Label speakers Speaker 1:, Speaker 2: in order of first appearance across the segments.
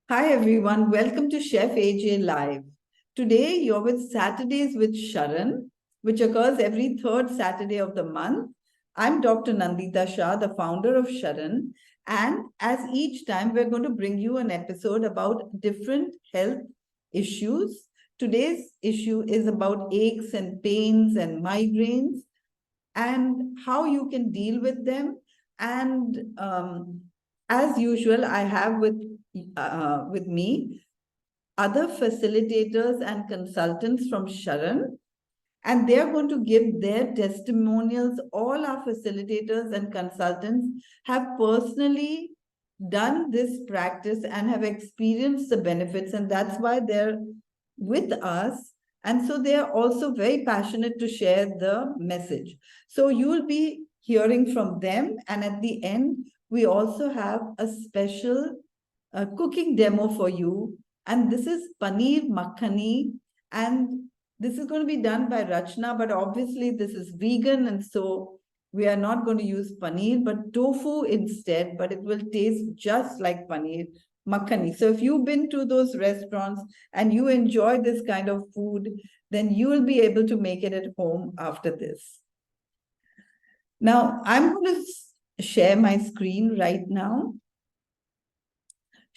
Speaker 1: Hi everyone, welcome to Chef AJ Live. Today you're with Saturdays with Sharan, which occurs every third Saturday of the month. I'm Dr. Nandita Shah, the founder of Sharan, and as each time we're going to bring you an episode about different health issues. Today's issue is about aches and pains and migraines and how you can deal with them. And as usual, I have with me other facilitators and consultants from Sharan, and they're going to give their testimonials. All our facilitators and consultants have personally done this practice and have experienced the benefits, and that's why they're with us. And so they are also very passionate to share the message. So you'll be hearing from them. And at the end, we also have a special cooking demo for you. And this is Paneer Makhani. And this is going to be done by Rachna, but obviously this is vegan. And so we are not going to use paneer, but tofu instead, but it will taste just like paneer makhani. So if you've been to those restaurants and you enjoy this kind of food, then you will be able to make it at home after this. Now, I'm going to share my screen right now.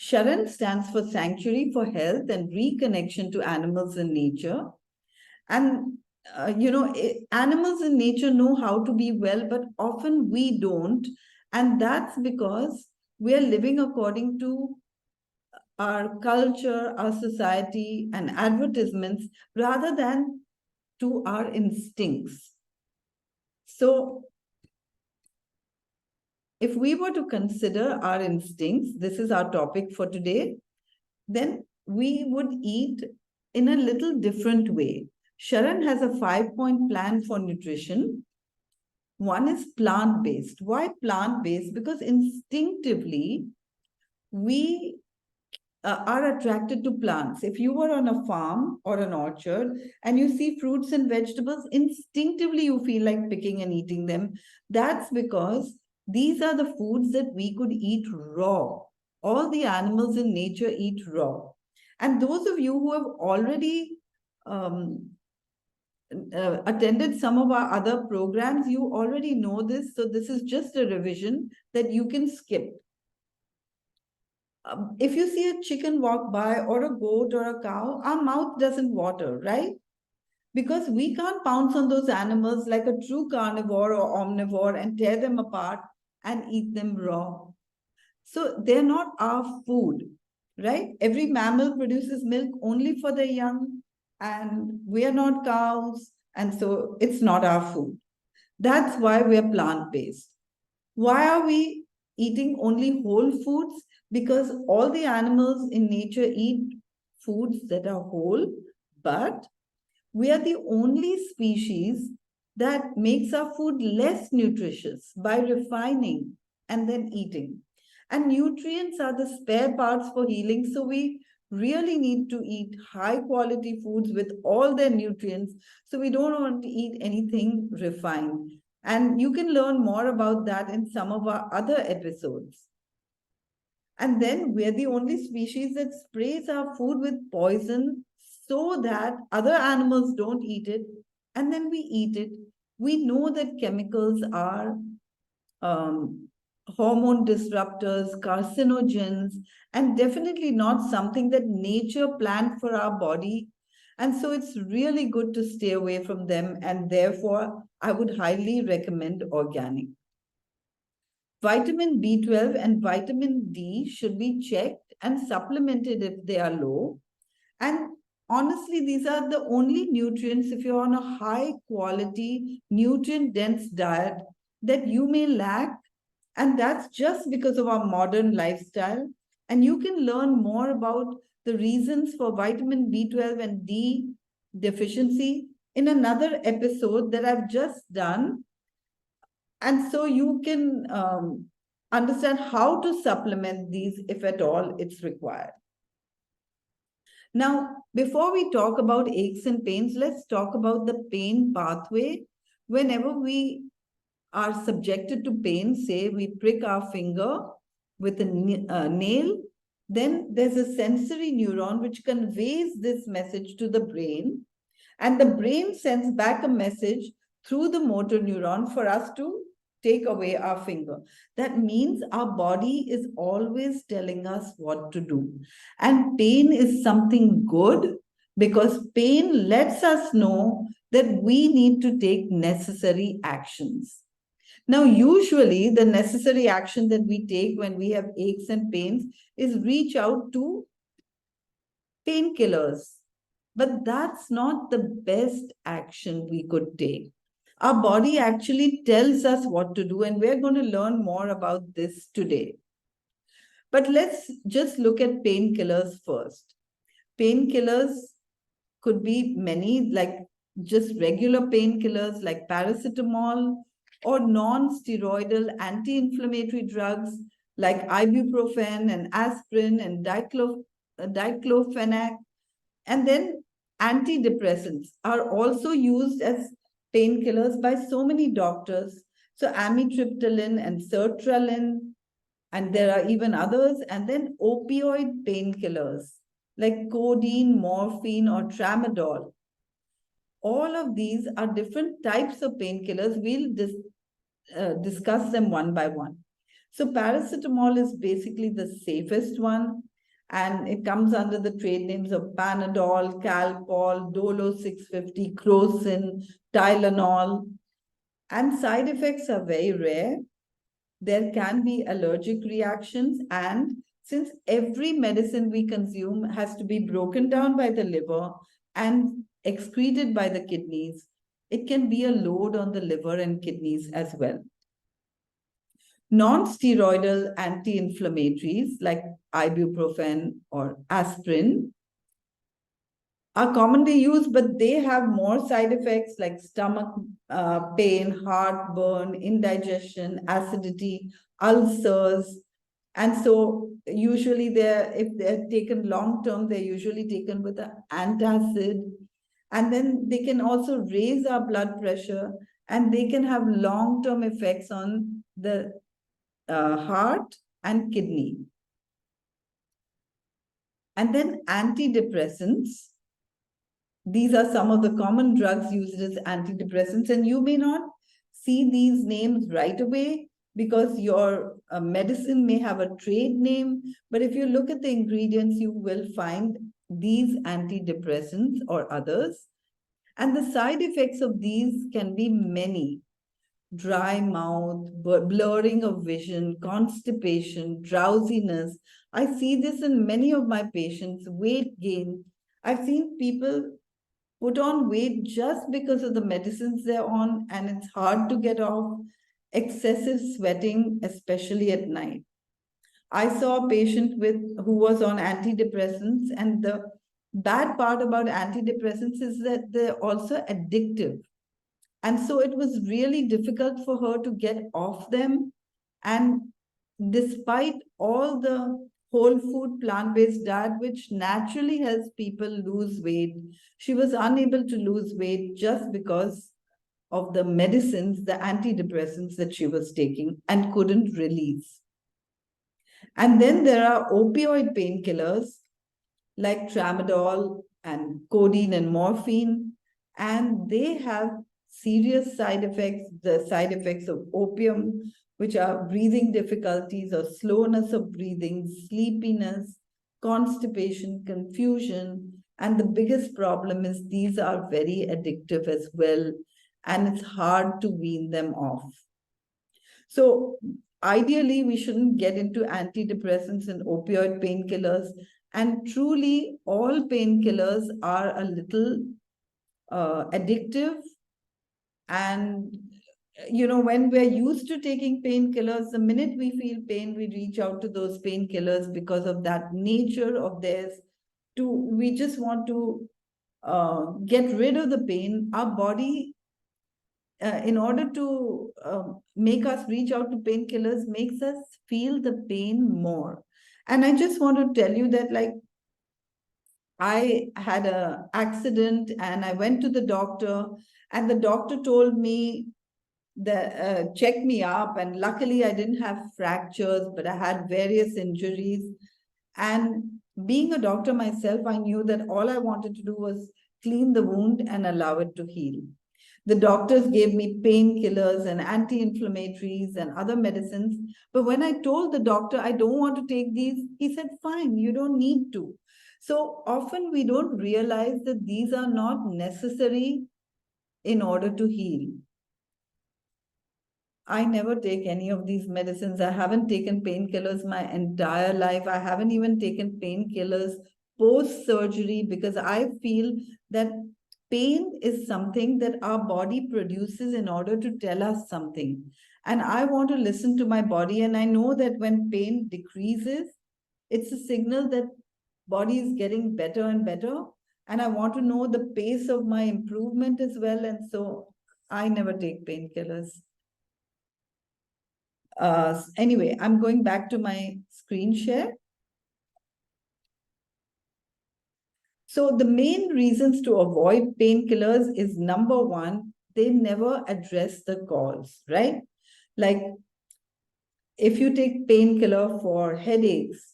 Speaker 1: SHARAN stands for Sanctuary for Health and Reconnection to Animals and Nature. And, animals in nature know how to be well, but often we don't. And that's because we are living according to our culture, our society, and advertisements rather than to our instincts. So, if we were to consider our instincts, this is our topic for today, then we would eat in a little different way. Sharan has a 5-point plan for nutrition. One is plant-based. Why plant-based? Because instinctively, we are attracted to plants. If you were on a farm or an orchard and you see fruits and vegetables, instinctively you feel like picking and eating them. That's because these are the foods that we could eat raw. All the animals in nature eat raw. And those of you who have already attended some of our other programs, you already know this. So this is just a revision that you can skip. If you see a chicken walk by or a goat or a cow, our mouth doesn't water, right? Because we can't pounce on those animals like a true carnivore or omnivore and tear them apart and eat them raw. So they're not our food, right? Every mammal produces milk only for their young, and we are not cows, and so it's not our food. That's why we're plant-based. Why are we eating only whole foods? Because all the animals in nature eat foods that are whole, but we are the only species that makes our food less nutritious by refining and then eating. And nutrients are the spare parts for healing. So we really need to eat high quality foods with all their nutrients. So we don't want to eat anything refined. And you can learn more about that in some of our other episodes. And then we're the only species that sprays our food with poison so that other animals don't eat it. And then we eat it. We know that chemicals are hormone disruptors, carcinogens, and definitely not something that nature planned for our body. And so it's really good to stay away from them. And therefore, I would highly recommend organic. Vitamin B12 and vitamin D should be checked and supplemented if they are low. And honestly, these are the only nutrients, if you're on a high quality, nutrient dense diet, that you may lack. And that's just because of our modern lifestyle. And you can learn more about the reasons for vitamin B12 and D deficiency in another episode that I've just done. And so you can understand how to supplement these if at all it's required. Now, before we talk about aches and pains, let's talk about the pain pathway. Whenever we are subjected to pain, say we prick our finger with a nail, Then there's a sensory neuron which conveys this message to the brain, and the brain sends back a message through the motor neuron for us to take away our finger. That means our body is always telling us what to do. And pain is something good because pain lets us know that we need to take necessary actions. Now, usually the necessary action that we take when we have aches and pains is reach out to painkillers. But that's not the best action we could take. Our body actually tells us what to do, and we're going to learn more about this today. But let's just look at painkillers first. Painkillers could be many, like just regular painkillers like paracetamol, or non-steroidal anti-inflammatory drugs like ibuprofen and aspirin and diclofenac. And then antidepressants are also used as painkillers by so many doctors. So amitriptyline and sertraline, and there are even others. And then opioid painkillers like codeine, morphine, or tramadol. All of these are different types of painkillers. We'll discuss them one by one. So paracetamol is basically the safest one, and it comes under the trade names of Panadol, Calpol, Dolo 650, Crocin, Tylenol. And side effects are very rare. There can be allergic reactions, and since every medicine we consume has to be broken down by the liver and excreted by the kidneys, it can be a load on the liver and kidneys as well. Non-steroidal anti-inflammatories like ibuprofen or aspirin are commonly used, but they have more side effects like stomach pain, heartburn, indigestion, acidity, ulcers. And so usually if they're taken long-term, they're usually taken with an antacid. And then they can also raise our blood pressure, and they can have long-term effects on the heart and kidney. And then antidepressants. These are some of the common drugs used as antidepressants, and you may not see these names right away because your medicine may have a trade name, but if you look at the ingredients, you will find these antidepressants or others. And the side effects of these can be many: dry mouth, blurring of vision, constipation, drowsiness. I see this in many of my patients, weight gain. I've seen people put on weight just because of the medicines they're on, and it's hard to get off. Excessive sweating, especially at night. I saw a patient who was on antidepressants, and the bad part about antidepressants is that they're also addictive. And so it was really difficult for her to get off them. And despite all the whole food plant-based diet, which naturally helps people lose weight, she was unable to lose weight just because of the medicines, the antidepressants that she was taking, and couldn't release. And then there are opioid painkillers like tramadol and codeine and morphine, and they have serious side effects, the side effects of opium, which are breathing difficulties or slowness of breathing, sleepiness, constipation, confusion. And the biggest problem is these are very addictive as well, and it's hard to wean them off. So ideally, we shouldn't get into antidepressants and opioid painkillers. And truly, all painkillers are a little addictive. And, you know, when we're used to taking painkillers, the minute we feel pain, we reach out to those painkillers because of that nature of theirs. We just want to get rid of the pain. Our body, in order to make us reach out to painkillers, makes us feel the pain more. And I just want to tell you that, like, I had an accident and I went to the doctor, and the doctor told me that checked me up, and luckily I didn't have fractures, but I had various injuries. And being a doctor myself, I knew that all I wanted to do was clean the wound and allow it to heal. The doctors gave me painkillers and anti-inflammatories and other medicines. But when I told the doctor, I don't want to take these, he said, fine, you don't need to. So often we don't realize that these are not necessary in order to heal. I never take any of these medicines. I haven't taken painkillers my entire life. I haven't even taken painkillers post-surgery because I feel that pain is something that our body produces in order to tell us something. And I want to listen to my body. And I know that when pain decreases, it's a signal that body is getting better and better. And I want to know the pace of my improvement as well. And so I never take painkillers. Anyway, I'm going back to my screen share. So the main reasons to avoid painkillers is number one, they never address the cause, right? Like if you take painkiller for headaches,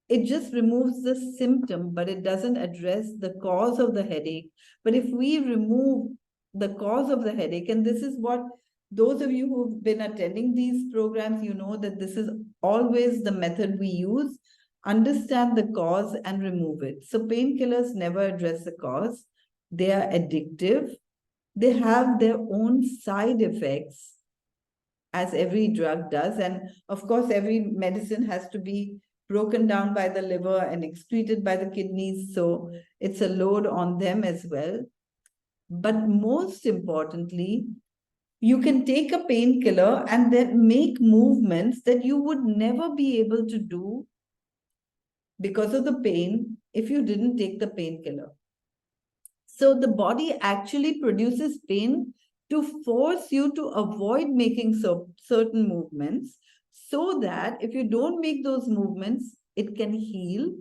Speaker 1: it just removes the symptom, but it doesn't address the cause of the headache. But if we remove the cause of the headache, and this is what those of you who've been attending these programs, you know that this is always the method we use. Understand the cause and remove it. So painkillers never address the cause. They are addictive. They have their own side effects, as every drug does. And of course, every medicine has to be broken down by the liver and excreted by the kidneys. So it's a load on them as well. But most importantly, you can take a painkiller and then make movements that you would never be able to do because of the pain if you didn't take the painkiller. So the body actually produces pain to force you to avoid making certain movements so that if you don't make those movements, it can heal.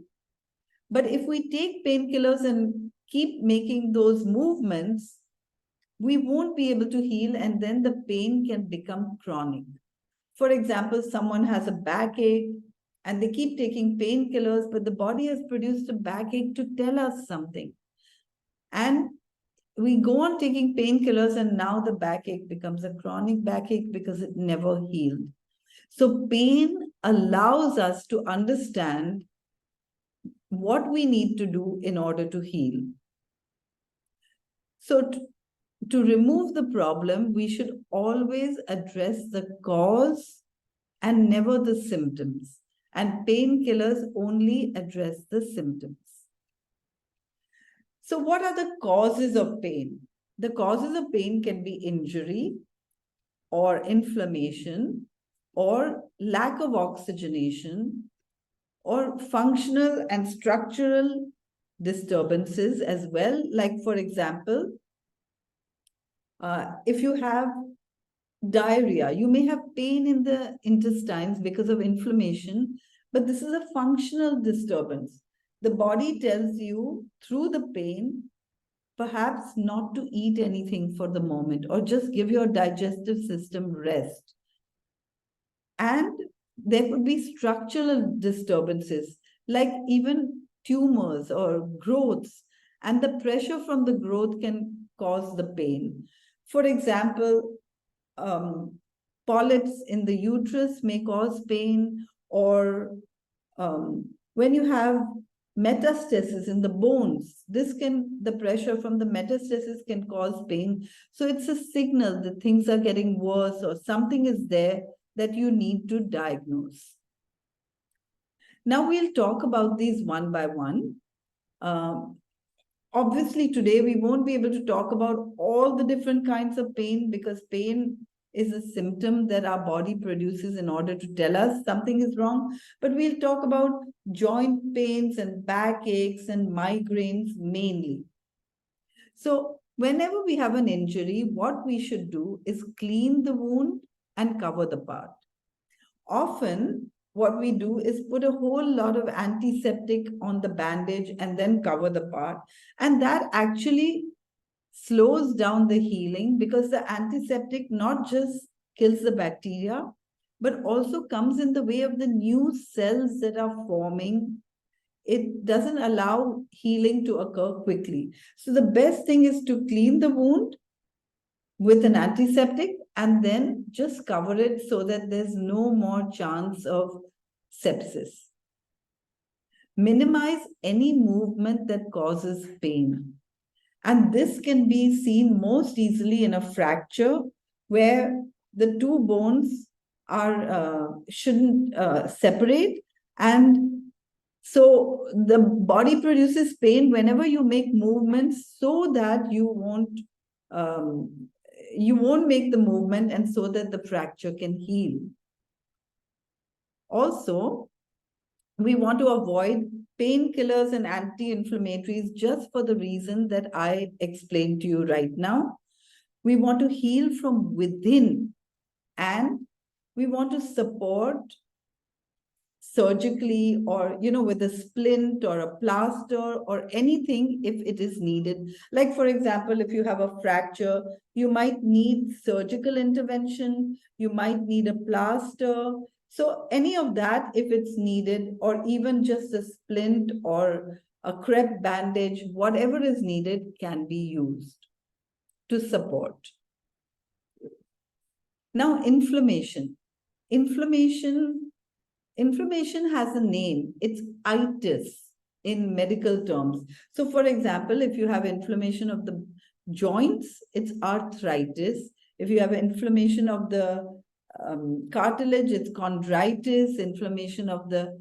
Speaker 1: But if we take painkillers and keep making those movements, we won't be able to heal, and then the pain can become chronic. For example, someone has a backache and they keep taking painkillers, but the body has produced a backache to tell us something. And we go on taking painkillers, and now the backache becomes a chronic backache because it never healed. So pain allows us to understand what we need to do in order to heal. So to remove the problem, we should always address the cause and never the symptoms. And painkillers only address the symptoms. So what are the causes of pain? The causes of pain can be injury or inflammation or lack of oxygenation or functional and structural disturbances as well. Like, for example, if you have diarrhea, you may have pain in the intestines because of inflammation, but this is a functional disturbance. The body tells you through the pain, perhaps not to eat anything for the moment or just give your digestive system rest. And there could be structural disturbances, like even tumors or growths, and the pressure from the growth can cause the pain. For example, polyps in the uterus may cause pain, or when you have metastasis in the bones, the pressure from the metastasis can cause pain. So it's a signal that things are getting worse or something is there that you need to diagnose. Now we'll talk about these one by one. Obviously, today we won't be able to talk about all the different kinds of pain because pain is a symptom that our body produces in order to tell us something is wrong. But we'll talk about joint pains and backaches and migraines mainly. So whenever we have an injury, what we should do is clean the wound and cover the part. Often, what we do is put a whole lot of antiseptic on the bandage and then cover the part. And that actually slows down the healing because the antiseptic not just kills the bacteria, but also comes in the way of the new cells that are forming. It doesn't allow healing to occur quickly. So the best thing is to clean the wound with an antiseptic and then just cover it so that there's no more chance of sepsis. Minimize any movement that causes pain. And this can be seen most easily in a fracture where the two bones shouldn't separate. And so the body produces pain whenever you make movements so that you won't make the movement and so that the fracture can heal. Also, we want to avoid painkillers and anti-inflammatories just for the reason that I explained to you right now. We want to heal from within, and we want to support surgically or, with a splint or a plaster or anything if it is needed. Like, for example, if you have a fracture, you might need surgical intervention, you might need a plaster. So any of that, if it's needed, or even just a splint or a crepe bandage, whatever is needed can be used to support. Now, inflammation. Inflammation has a name. It's itis in medical terms. So, for example, if you have inflammation of the joints, it's arthritis. If you have inflammation of the cartilage, it's chondritis. Inflammation of the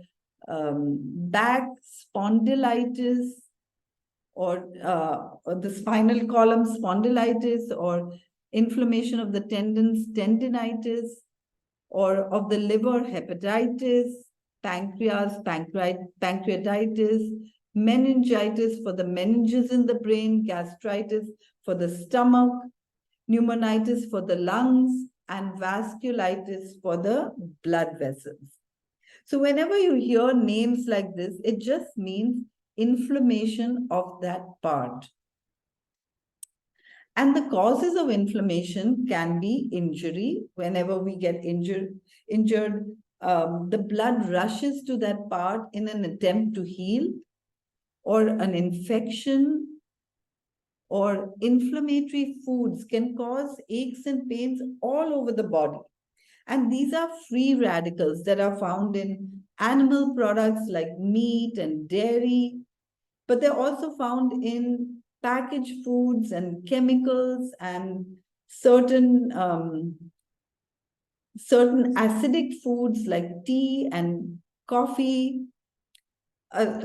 Speaker 1: back, spondylitis, or the spinal column, spondylitis, or inflammation of the tendons, tendinitis, or of the liver, hepatitis, pancreas, pancreatitis, meningitis for the meninges in the brain, gastritis for the stomach, pneumonitis for the lungs, and vasculitis for the blood vessels. So whenever you hear names like this, it just means inflammation of that part. And the causes of inflammation can be injury. Whenever we get injured, the blood rushes to that part in an attempt to heal, or an infection, or inflammatory foods can cause aches and pains all over the body. And these are free radicals that are found in animal products like meat and dairy, but they're also found in packaged foods and chemicals and certain acidic foods like tea and coffee.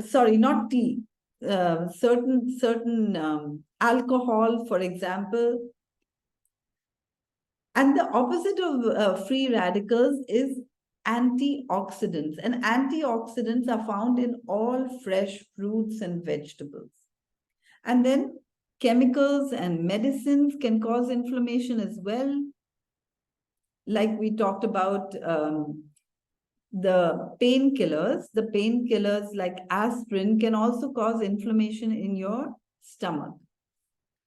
Speaker 1: Sorry, not tea. Certain alcohol, for example. And the opposite of free radicals is antioxidants. And antioxidants are found in all fresh fruits and vegetables. And then chemicals and medicines can cause inflammation as well. Like we talked about the painkillers like aspirin can also cause inflammation in your stomach.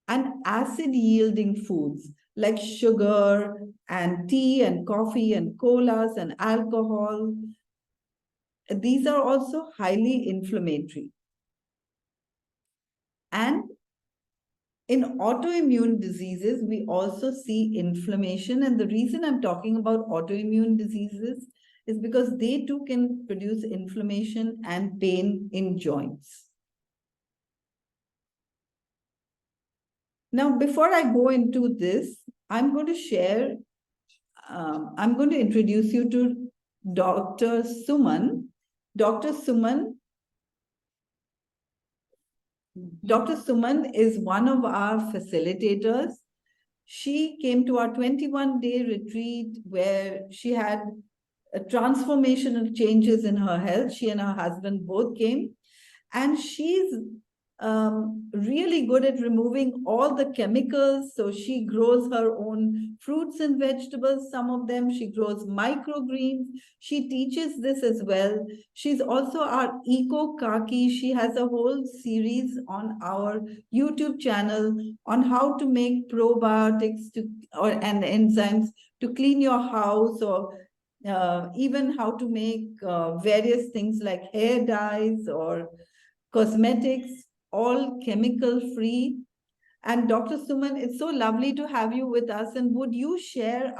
Speaker 1: And acid-yielding foods like sugar and tea and coffee and colas and alcohol, these are also highly inflammatory. And in autoimmune diseases, we also see inflammation. And the reason I'm talking about autoimmune diseases is because they too can produce inflammation and pain in joints. Now, before I go into this, I'm going to introduce you to Dr. Suman. Dr. Suman is one of our facilitators. She came to our 21-day retreat where she had transformational changes in her health. She and her husband both came, and she's really good at removing all the chemicals. So she grows her own fruits and vegetables, some of them. She grows microgreens. She teaches this as well. She's also our Eco Kaki. She has a whole series on our YouTube channel on how to make probiotics and enzymes to clean your house, or even how to make various things like hair dyes or cosmetics, all chemical free. And Dr. Suman, it's so lovely to have you with us. And would you share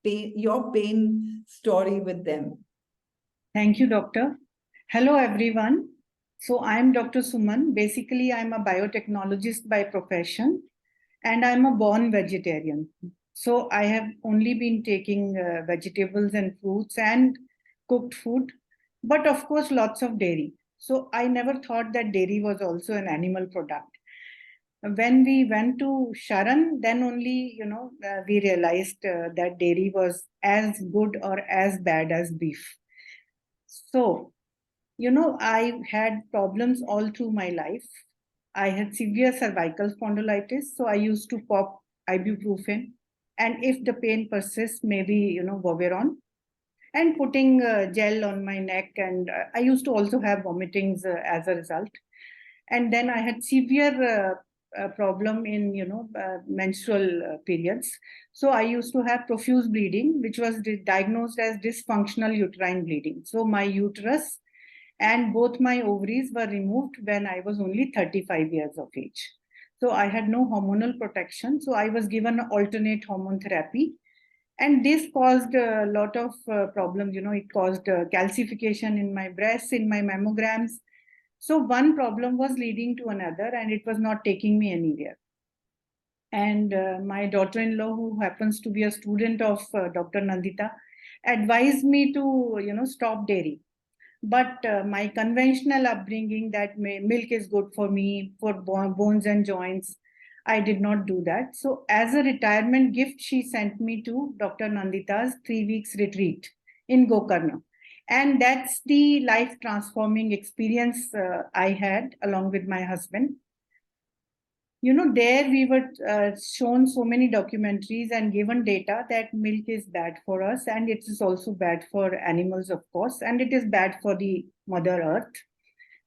Speaker 1: your pain story with them?
Speaker 2: Thank you, doctor. Hello, everyone. So I'm Dr. Suman. Basically, I'm a biotechnologist by profession, and I'm a born vegetarian. So I have only been taking vegetables and fruits and cooked food, but of course, lots of dairy. So I never thought that dairy was also an animal product. When we went to Sharan, then only, we realized that dairy was as good or as bad as beef. So, I had problems all through my life. I had severe cervical spondylitis, so I used to pop ibuprofen. And if the pain persists, maybe, Voveron, and putting gel on my neck. And I used to also have vomitings as a result. And then I had severe problem in, menstrual periods. So I used to have profuse bleeding, which was diagnosed as dysfunctional uterine bleeding. So my uterus and both my ovaries were removed when I was only 35 years of age. So I had no hormonal protection. So I was given alternate hormone therapy. And this caused a lot of problems. It caused calcification in my breasts, in my mammograms. So one problem was leading to another, and it was not taking me anywhere. And my daughter-in-law, who happens to be a student of Dr. Nandita, advised me to, stop dairy. But my conventional upbringing that milk is good for me, for bones and joints, I did not do that. So as a retirement gift, she sent me to Dr. Nandita's 3 weeks retreat in Gokarna. And that's the life transforming experience I had along with my husband. There we were shown so many documentaries and given data that milk is bad for us, and it is also bad for animals, of course, and it is bad for the Mother Earth.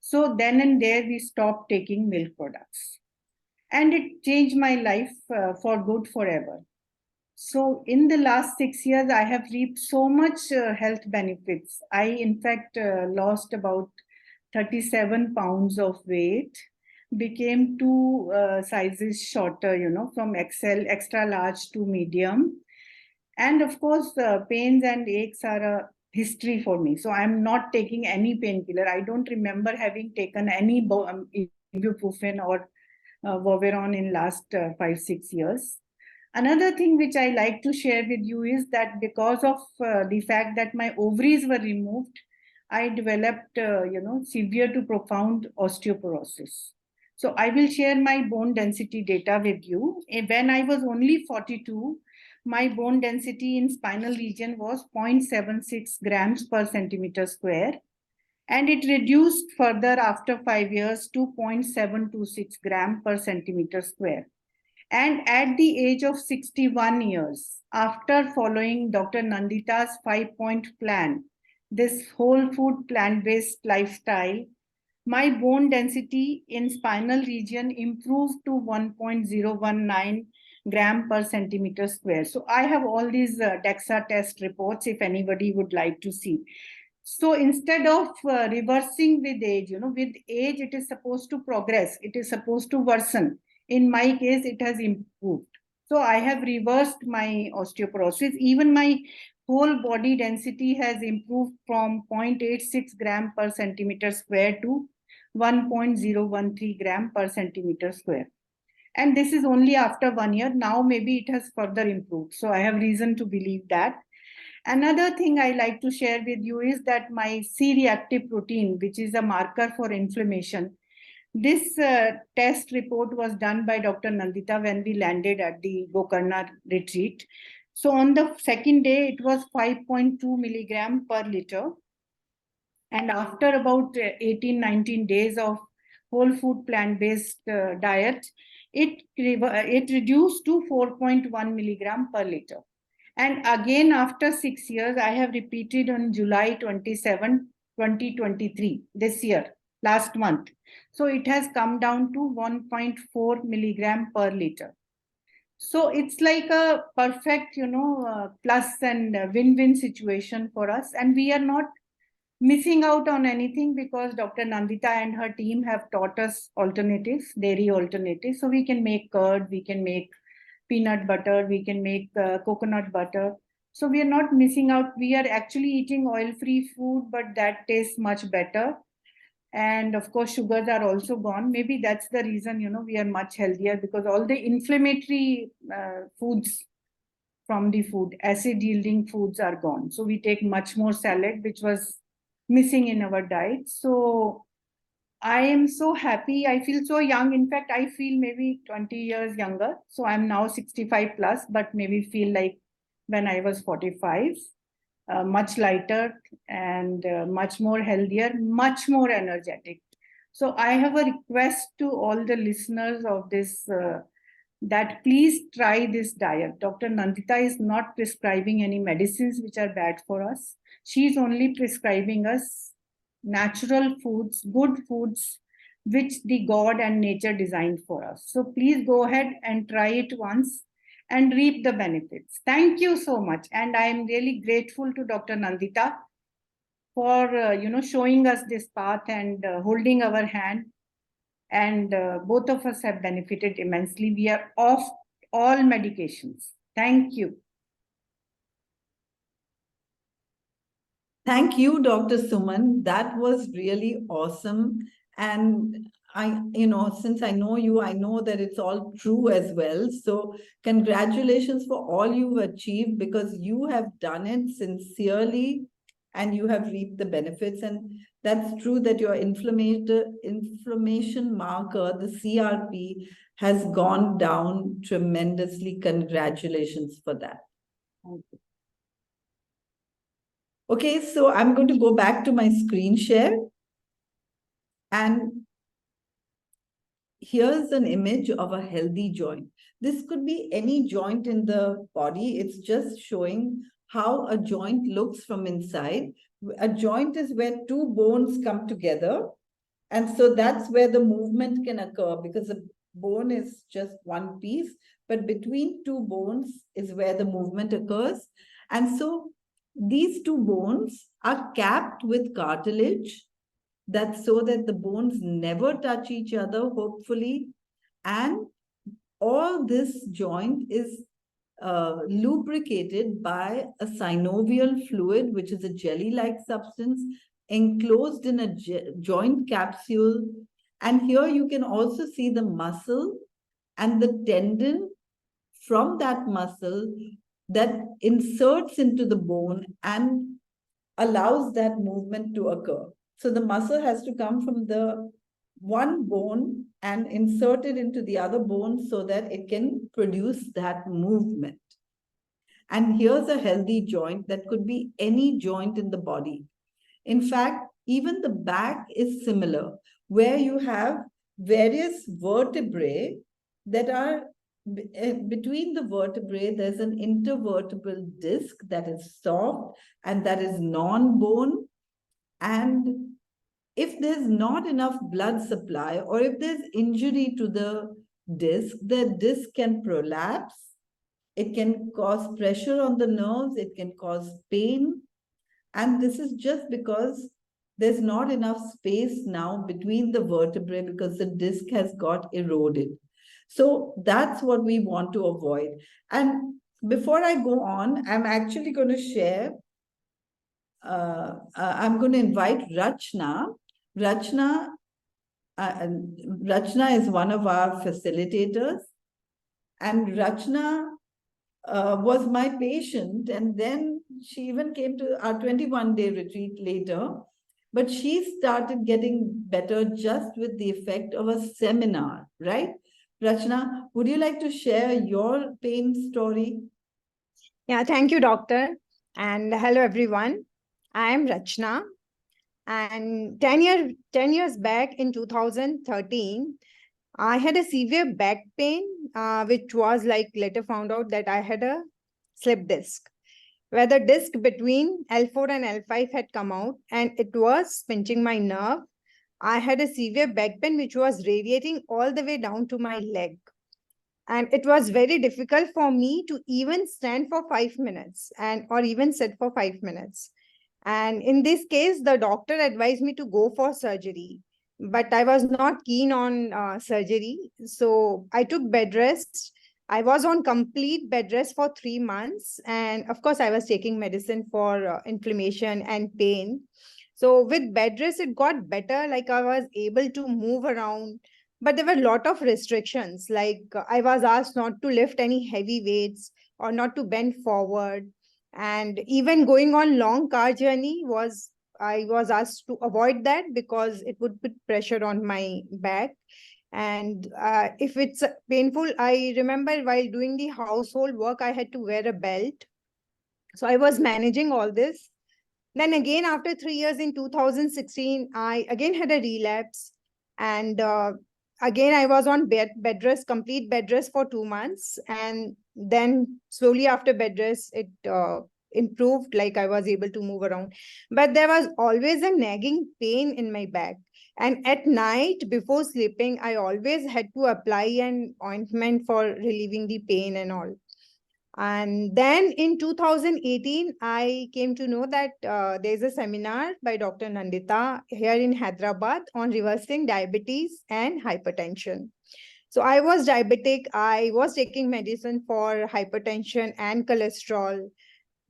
Speaker 2: So then and there we stopped taking milk products. And it changed my life for good forever. So in the last 6 years, I have reaped so much health benefits. I, in fact, lost about 37 pounds of weight, became two sizes shorter, from XL, extra large to medium. And of course, pains and aches are a history for me. So I'm not taking any painkiller. I don't remember having taken any ibuprofen or Voveron in last 5-6 years. Another thing which I like to share with you is that because of the fact that my ovaries were removed, I developed, severe to profound osteoporosis. So I will share my bone density data with you. When I was only 42, my bone density in spinal region was 0.76 grams per centimeter square. And it reduced further after 5 years to 0.726 gram per centimeter square. And at the age of 61 years, after following Dr. Nandita's 5-point plan, this whole food plant-based lifestyle, my bone density in spinal region improved to 1.019 gram per centimeter square. So I have all these DEXA test reports if anybody would like to see. So instead of reversing with age, with age it is supposed to progress, it is supposed to worsen. In my case, it has improved. So I have reversed my osteoporosis. Even my whole body density has improved from 0.86 gram per centimeter square to 1.013 gram per centimeter square. And this is only after 1 year. Now maybe it has further improved. So I have reason to believe that. Another thing I like to share with you is that my C-reactive protein, which is a marker for inflammation, this test report was done by Dr. Nandita when we landed at the Gokarna retreat. So on the second day, it was 5.2 milligram per liter. And after about 18-19 days of whole food plant-based diet, it reduced to 4.1 milligram per liter. And again, after 6 years, I have repeated on July 27, 2023, this year, last month. So it has come down to 1.4 milligram per liter. So it's like a perfect, plus and win-win situation for us. And we are not missing out on anything because Dr. Nandita and her team have taught us alternatives, dairy alternatives. So we can make curd, we can make peanut butter, we can make coconut butter. So we are not missing out. We are actually eating oil-free food, but that tastes much better. And of course, sugars are also gone. Maybe that's the reason, we are much healthier, because all the inflammatory foods from the food, acid yielding foods are gone. So we take much more salad, which was missing in our diet. So I am so happy. I feel so young. In fact, I feel maybe 20 years younger. So I'm now 65 plus, but maybe feel like when I was 45, much lighter and much more healthier, much more energetic. So I have a request to all the listeners of this, that please try this diet. Dr. Nandita is not prescribing any medicines which are bad for us. She is only prescribing us natural foods, good foods, which the God and nature designed for us. So please go ahead and try it once and reap the benefits. Thank you so much. And I am really grateful to Dr. Nandita for showing us this path and holding our hand. And both of us have benefited immensely. We are off all medications. Thank you.
Speaker 1: Thank you, Dr. Suman. That was really awesome. And since I know you, I know that it's all true as well. So congratulations for all you've achieved, because you have done it sincerely and you have reaped the benefits. And that's true that your inflammation marker, the CRP, has gone down tremendously. Congratulations for that.
Speaker 2: Thank you.
Speaker 1: Okay, so I'm going to go back to my screen share. And here's an image of a healthy joint. This could be any joint in the body. It's just showing how a joint looks from inside. A joint is where two bones come together. And so that's where the movement can occur, because a bone is just one piece, but between two bones is where the movement occurs. And so these two bones are capped with cartilage. That's so that the bones never touch each other, hopefully. And all this joint is lubricated by a synovial fluid, which is a jelly-like substance enclosed in a joint capsule. And here you can also see the muscle and the tendon from that muscle that inserts into the bone and allows that movement to occur. So the muscle has to come from the one bone and insert it into the other bone so that it can produce that movement. And here's a healthy joint that could be any joint in the body. In fact, even the back is similar, where you have various vertebrae that are between the vertebrae. There's an intervertebral disc that is soft and that is non-bone. And if there's not enough blood supply, or if there's injury to the disc can prolapse. It can cause pressure on the nerves. It can cause pain. And this is just because there's not enough space now between the vertebrae, because the disc has got eroded. So that's what we want to avoid. And before I go on, I'm actually going to share, I'm going to invite Rachna. Rachna is one of our facilitators. And Rachna was my patient, and then she even came to our 21-day retreat later. But she started getting better just with the effect of a seminar, right? Rachna, would you like to share your pain story?
Speaker 3: Yeah, thank you, doctor. And hello, everyone. I am Rachna. And 10 years back in 2013, I had a severe back pain, which was like later found out that I had a slip disc, where the disc between L4 and L5 had come out and it was pinching my nerve. I had a severe back pain, which was radiating all the way down to my leg. And it was very difficult for me to even stand for 5 minutes or even sit for 5 minutes. And in this case, the doctor advised me to go for surgery, but I was not keen on surgery. So I took bed rest. I was on complete bed rest for 3 months. And of course, I was taking medicine for inflammation and pain. So with bed rest, it got better. Like I was able to move around, but there were a lot of restrictions. Like I was asked not to lift any heavy weights or not to bend forward, and even going on long car journey I was asked to avoid that because it would put pressure on my back. And if it's painful, I remember while doing the household work I had to wear a belt. So I was managing all this. Then again, after 3 years in 2016, I again had a relapse. And again, I was on bed rest, complete bed rest for 2 months. And then slowly after bed rest, it improved, like I was able to move around. But there was always a nagging pain in my back. And at night, before sleeping, I always had to apply an ointment for relieving the pain and all. And then in 2018, I came to know that there's a seminar by Dr. Nandita here in Hyderabad on reversing diabetes and hypertension. So I was diabetic. I was taking medicine for hypertension and cholesterol.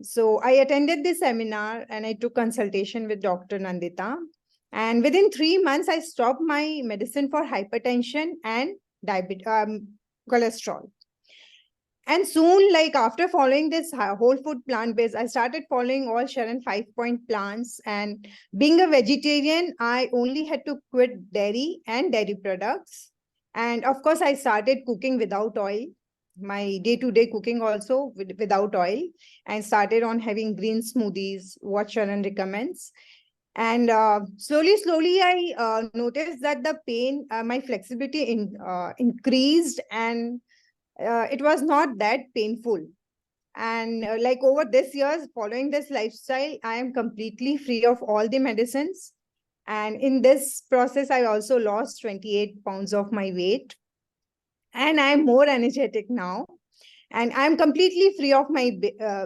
Speaker 3: So I attended this seminar and I took consultation with Dr. Nandita. And within 3 months, I stopped my medicine for hypertension and cholesterol. And soon, like after following this whole food plant-based, I started following all Sharon 5-point plans. And being a vegetarian, I only had to quit dairy and dairy products. And of course, I started cooking without oil. My day-to-day cooking also without oil. And started on having green smoothies, what Sharon recommends. And slowly, I noticed that the pain, my flexibility increased, and it was not that painful. And like over this years, following this lifestyle, I am completely free of all the medicines. And in this process, I also lost 28 pounds of my weight. And I'm more energetic now. And I'm completely free of my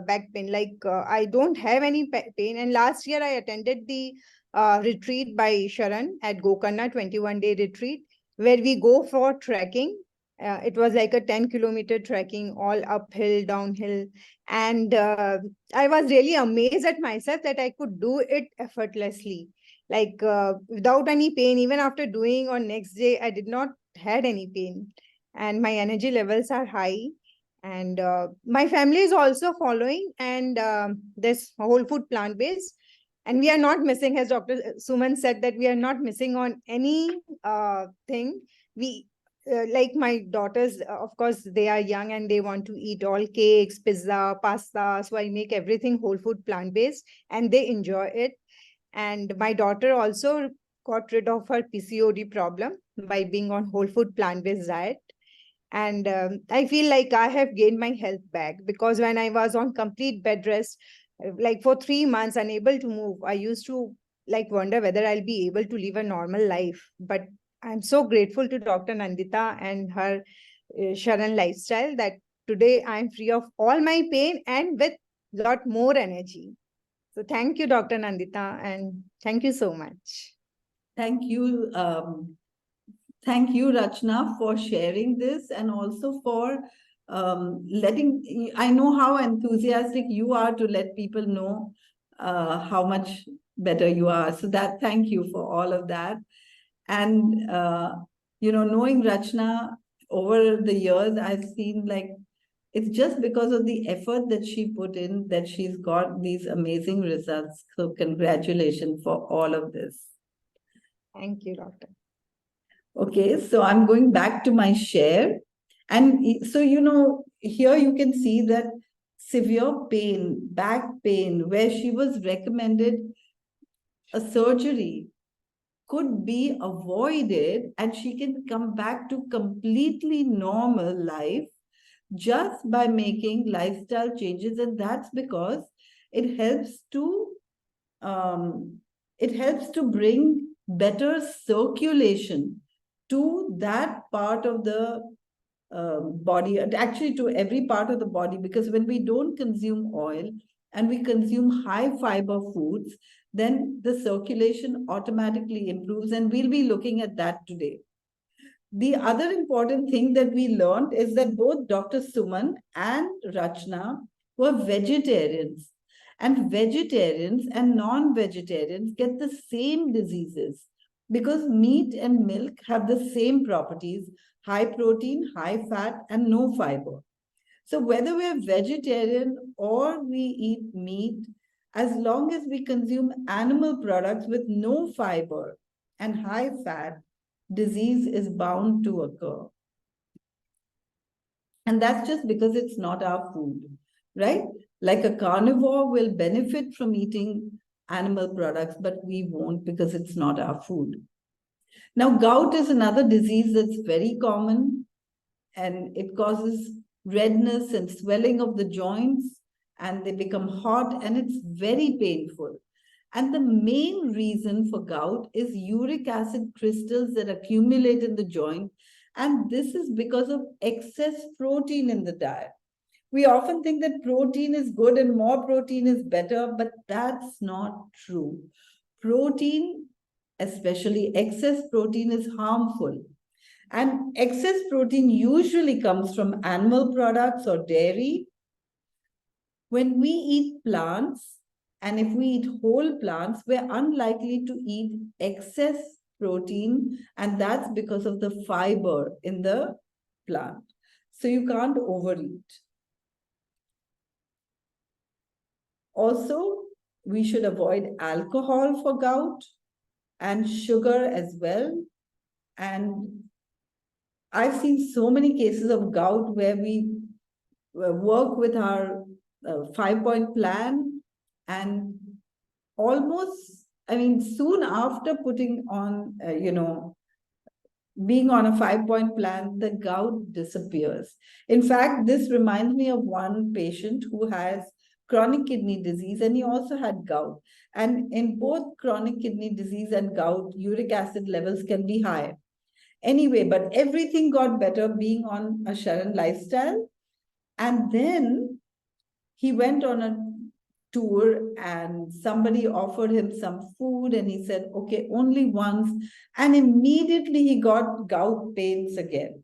Speaker 3: back pain. Like I don't have any pain. And last year, I attended the retreat by Sharon at Gokarna, 21-day retreat, where we go for trekking. It was like a 10-kilometer trekking, all uphill, downhill. And I was really amazed at myself that I could do it effortlessly, like without any pain. Even after doing on next day, I did not had any pain. And my energy levels are high. And my family is also following, and this whole food plant-based. And we are not missing, as Dr. Suman said, that we are not missing on any thing. We like my daughters, of course, they are young and they want to eat all cakes, pizza, pasta. So I make everything whole food plant-based and they enjoy it. And my daughter also got rid of her PCOD problem by being on whole food plant-based diet. And I feel like I have gained my health back, because when I was on complete bed rest, like for 3 months, unable to move, I used to like wonder whether I'll be able to live a normal life. But I'm so grateful to Dr. Nandita and her Sharan lifestyle that today I'm free of all my pain and with a lot more energy. So thank you, Dr. Nandita, and thank you so much.
Speaker 1: Thank you. Thank you, Rachna, for sharing this, and also for letting, I know how enthusiastic you are to let people know how much better you are. So that, thank you for all of that. And, knowing Rachna over the years, I've seen like, it's just because of the effort that she put in that she's got these amazing results. So congratulations for all of this.
Speaker 3: Thank you, Doctor.
Speaker 1: Okay, so I'm going back to my share. And so, here you can see that severe pain, back pain, where she was recommended a surgery could be avoided and she can come back to completely normal life just by making lifestyle changes. And that's because it helps to bring better circulation to that part of the body, actually to every part of the body, because when we don't consume oil and we consume high fiber foods, then the circulation automatically improves, and we'll be looking at that today. The other important thing that we learned is that both Dr. Suman and Rachna were vegetarians. And vegetarians and non-vegetarians get the same diseases because meat and milk have the same properties: high protein, high fat, and no fiber. So whether we're vegetarian or we eat meat, as long as we consume animal products with no fiber and high fat, disease is bound to occur. And that's just because it's not our food, right? Like a carnivore will benefit from eating animal products, but we won't because it's not our food. Now, gout is another disease that's very common, and it causes redness and swelling of the joints, and they become hot, and it's very painful. And the main reason for gout is uric acid crystals that accumulate in the joint. And this is because of excess protein in the diet. We often think that protein is good and more protein is better, but that's not true. Protein, especially excess protein, is harmful. And excess protein usually comes from animal products or dairy. When we eat plants, and if we eat whole plants, we're unlikely to eat excess protein, and that's because of the fiber in the plant. So you can't overeat. Also, we should avoid alcohol for gout and sugar as well. And I've seen so many cases of gout where we work with our 5-point plan, and almost, soon after putting on, being on a 5-point plan, the gout disappears. In fact, this reminds me of one patient who has chronic kidney disease, and he also had gout. And in both chronic kidney disease and gout, uric acid levels can be high. Anyway, but everything got better being on a SHARAN lifestyle. And then he went on a tour and somebody offered him some food, and he said, okay, only once. And immediately he got gout pains again.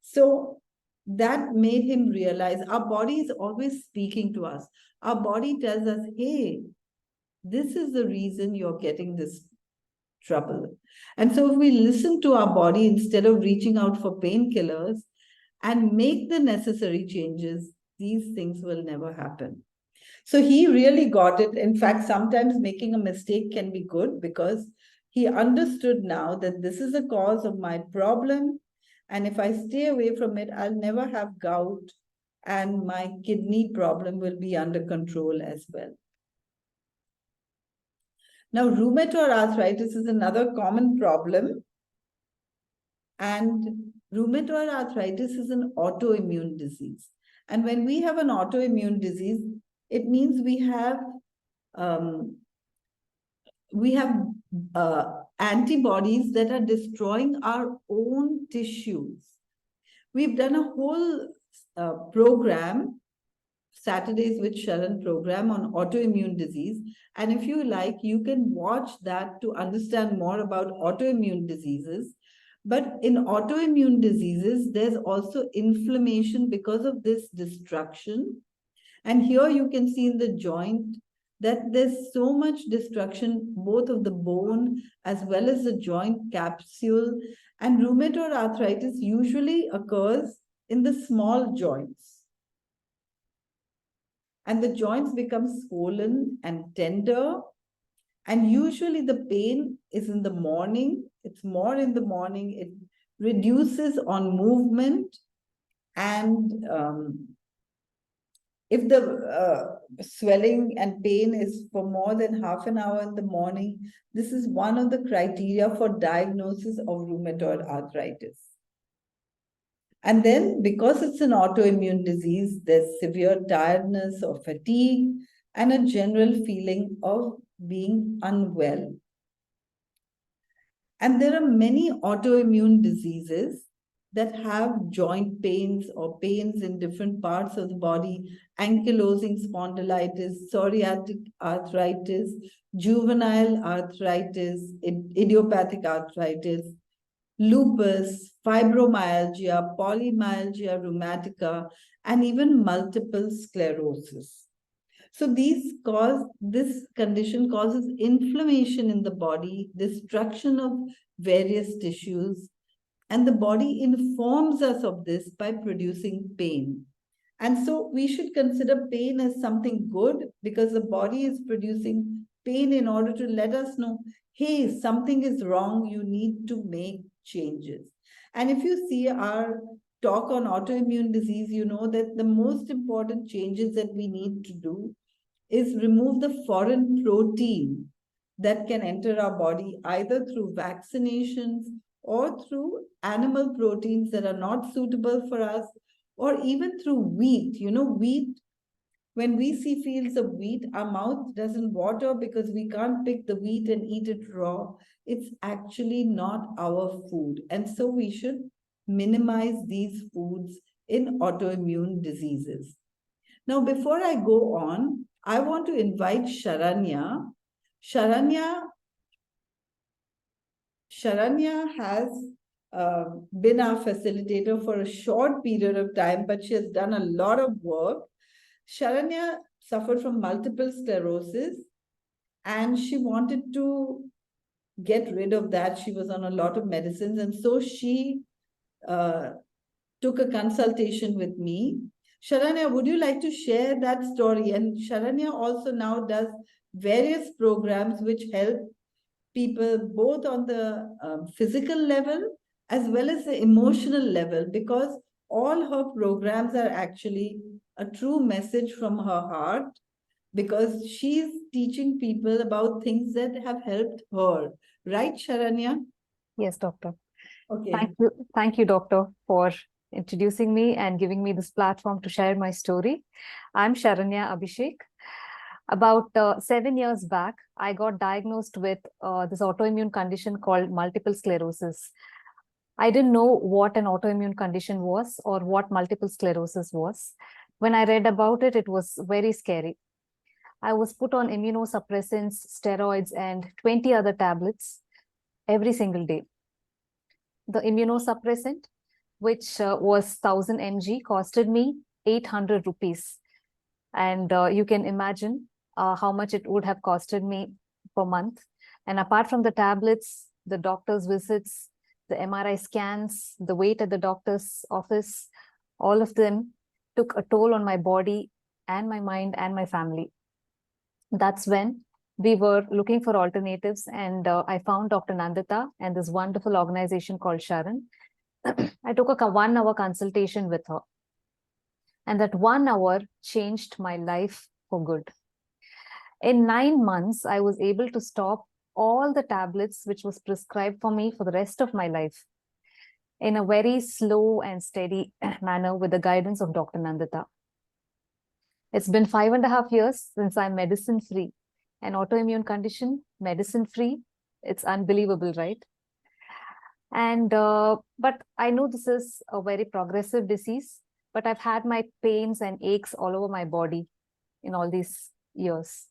Speaker 1: So that made him realize our body is always speaking to us. Our body tells us, hey, this is the reason you're getting this trouble. And so if we listen to our body instead of reaching out for painkillers and make the necessary changes, these things will never happen. So he really got it. In fact, sometimes making a mistake can be good because he understood now that this is the cause of my problem. And if I stay away from it, I'll never have gout, and my kidney problem will be under control as well. Now, rheumatoid arthritis is another common problem. And rheumatoid arthritis is an autoimmune disease. And when we have an autoimmune disease, it means we have antibodies that are destroying our own tissues. We've done a whole program, Saturdays with Sharon program, on autoimmune disease. And if you like, you can watch that to understand more about autoimmune diseases. But in autoimmune diseases, there's also inflammation because of this destruction. And here you can see in the joint that there's so much destruction, both of the bone as well as the joint capsule. And rheumatoid arthritis usually occurs in the small joints. And the joints become swollen and tender. And usually the pain is in the morning. It's more in the morning. It reduces on movement. And if the swelling and pain is for more than half an hour in the morning, this is one of the criteria for diagnosis of rheumatoid arthritis. And then because it's an autoimmune disease, there's severe tiredness or fatigue and a general feeling of being unwell. And there are many autoimmune diseases, that have joint pains or pains in different parts of the body, ankylosing spondylitis, psoriatic arthritis, juvenile arthritis, idiopathic arthritis, lupus, fibromyalgia, polymyalgia rheumatica, and even multiple sclerosis. So this condition causes inflammation in the body, destruction of various tissues, and the body informs us of this by producing pain. And so we should consider pain as something good because the body is producing pain in order to let us know, hey, something is wrong, you need to make changes. And if you see our talk on autoimmune disease, you know that the most important changes that we need to do is remove the foreign protein that can enter our body either through vaccinations or through animal proteins that are not suitable for us, or even through wheat. You know, wheat, when we see fields of wheat, our mouth doesn't water because we can't pick the wheat and eat it raw. It's actually not our food. And so we should minimize these foods in autoimmune diseases. Now, before I go on, I want to invite Sharanya. Sharanya has been our facilitator for a short period of time, but she has done a lot of work. Sharanya suffered from multiple sclerosis and she wanted to get rid of that. She was on a lot of medicines, and so she took a consultation with me. Sharanya, would you like to share that story? And Sharanya also now does various programs which help people both on the physical level as well as the emotional level, because all her programs are actually a true message from her heart, because she's teaching people about things that have helped her. Right, Sharanya?
Speaker 4: Yes, doctor.
Speaker 1: Okay.
Speaker 4: Thank you, doctor, for introducing me and giving me this platform to share my story. I'm Sharanya Abhishek. About 7 years back, I got diagnosed with this autoimmune condition called multiple sclerosis. I didn't know what an autoimmune condition was or what multiple sclerosis was. When I read about it, it was very scary. I was put on immunosuppressants, steroids, and 20 other tablets every single day. The immunosuppressant, which was 1000 mg, costed me 800 rupees. And you can imagine how much it would have costed me per month. And apart from the tablets, the doctor's visits, the MRI scans, the wait at the doctor's office, all of them took a toll on my body and my mind and my family. That's when we were looking for alternatives, and I found Dr. Nandita and this wonderful organization called SHARAN. I took a 1-hour consultation with her, and that 1 hour changed my life for good. In 9 months, I was able to stop all the tablets which was prescribed for me for the rest of my life in a very slow and steady manner with the guidance of Dr. Nandita. It's been 5.5 years since I'm medicine-free. An autoimmune condition, medicine-free, it's unbelievable, right? And but I know this is a very progressive disease, but I've had my pains and aches all over my body in all these years.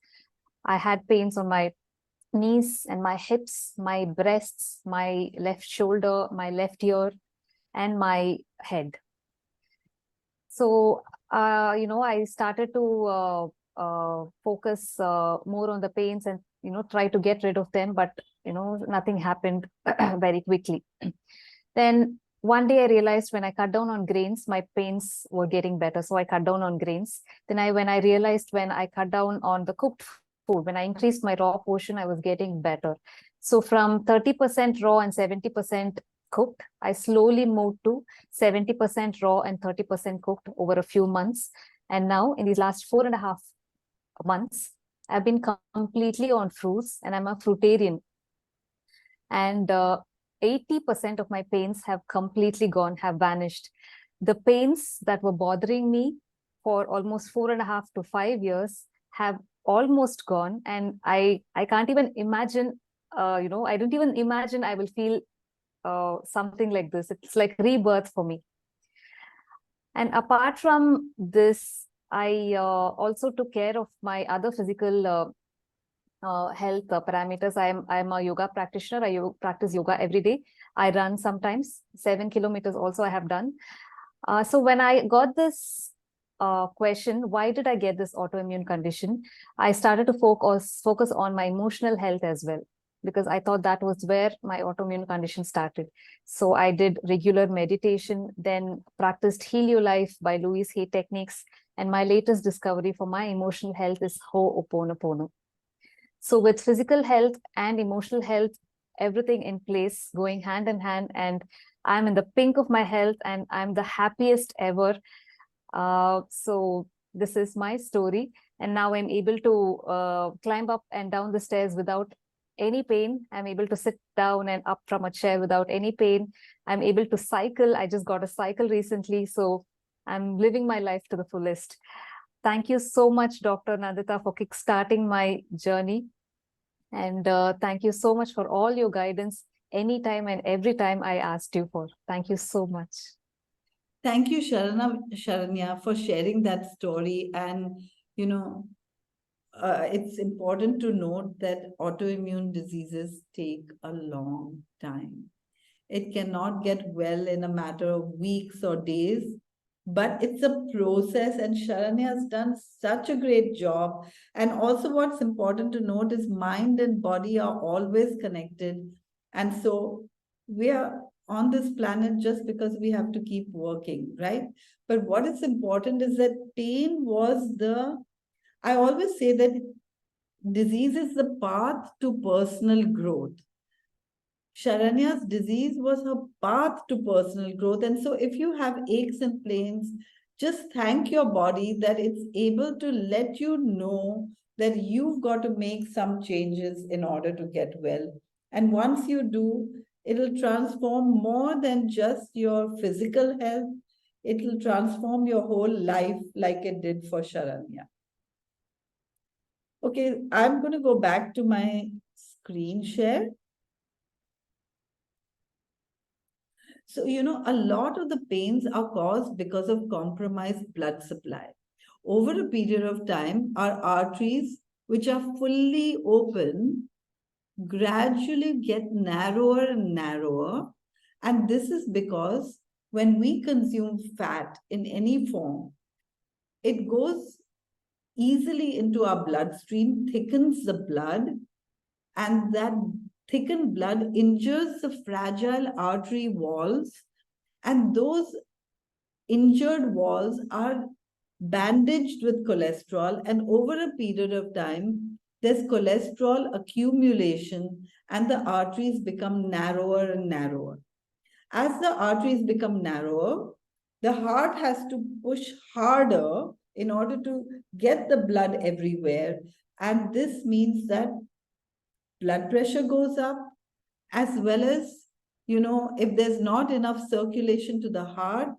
Speaker 4: I had pains on my knees and my hips, my breasts, my left shoulder, my left ear, and my head. So, I started to focus more on the pains and, try to get rid of them, but, nothing happened very quickly. Then one day I realized when I cut down on grains, my pains were getting better. So I cut down on grains. Then when I realized when I cut down on the cooked food, when I increased my raw portion, I was getting better. So from 30% raw and 70% cooked, I slowly moved to 70% raw and 30% cooked over a few months. And now in these last 4.5 months, I've been completely on fruits, and I'm a fruitarian. And 80% of my pains have completely gone, have vanished. The pains that were bothering me for almost 4.5 to 5 years have almost gone. And I can't even imagine, I don't even imagine I will feel something like this. It's like rebirth for me. And apart from this, I also took care of my other physical health parameters. I'm a yoga practitioner. I practice yoga every day. I run sometimes 7 kilometers also I have done. So when I got this question, why did I get this autoimmune condition? I started to focus on my emotional health as well, because I thought that was where my autoimmune condition started. So I did regular meditation, then practiced Heal Your Life by Louise Hay techniques. And my latest discovery for my emotional health is Ho'oponopono. So with physical health and emotional health, everything in place, going hand in hand, and I'm in the pink of my health and I'm the happiest ever. So this is my story. And now I'm able to climb up and down the stairs without any pain. I'm able to sit down and up from a chair without any pain. I'm able to cycle. I just got a cycle recently. So I'm living my life to the fullest. Thank you so much, Dr. Nandita, for kickstarting my journey. And thank you so much for all your guidance anytime and every time I asked you for. Thank you so much.
Speaker 1: Thank you, Sharanya, for sharing that story. And, it's important to note that autoimmune diseases take a long time. It cannot get well in a matter of weeks or days, but it's a process, and Sharanya has done such a great job. And also what's important to note is mind and body are always connected. And so we are on this planet just because we have to keep working, right? But what is important is that pain was I always say that disease is the path to personal growth. Sharanya's disease was her path to personal growth. And so if you have aches and pains, just thank your body that it's able to let you know that you've got to make some changes in order to get well. And once you do, it'll transform more than just your physical health. It'll transform your whole life like it did for Sharanya. Okay, I'm going to go back to my screen share. So, a lot of the pains are caused because of compromised blood supply. Over a period of time, our arteries, which are fully open, gradually get narrower and narrower. And this is because when we consume fat in any form, it goes easily into our bloodstream, thickens the blood, and that thickened blood injures the fragile artery walls, and those injured walls are bandaged with cholesterol, and over a period of time, there's cholesterol accumulation and the arteries become narrower and narrower. As the arteries become narrower, the heart has to push harder in order to get the blood everywhere. And this means that blood pressure goes up, as well as, if there's not enough circulation to the heart,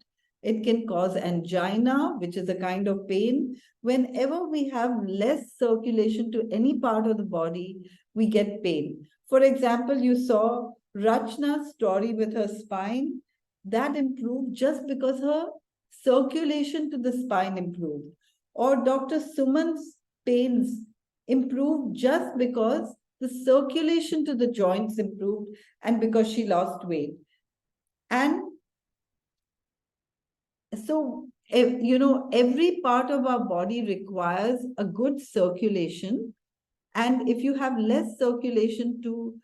Speaker 1: it can cause angina, which is a kind of pain. Whenever we have less circulation to any part of the body, we get pain. For example, you saw Rachna's story with her spine. That improved just because her circulation to the spine improved. Or Dr. Suman's pains improved just because the circulation to the joints improved and because she lost weight. And so, every part of our body requires a good circulation. And if you have less circulation to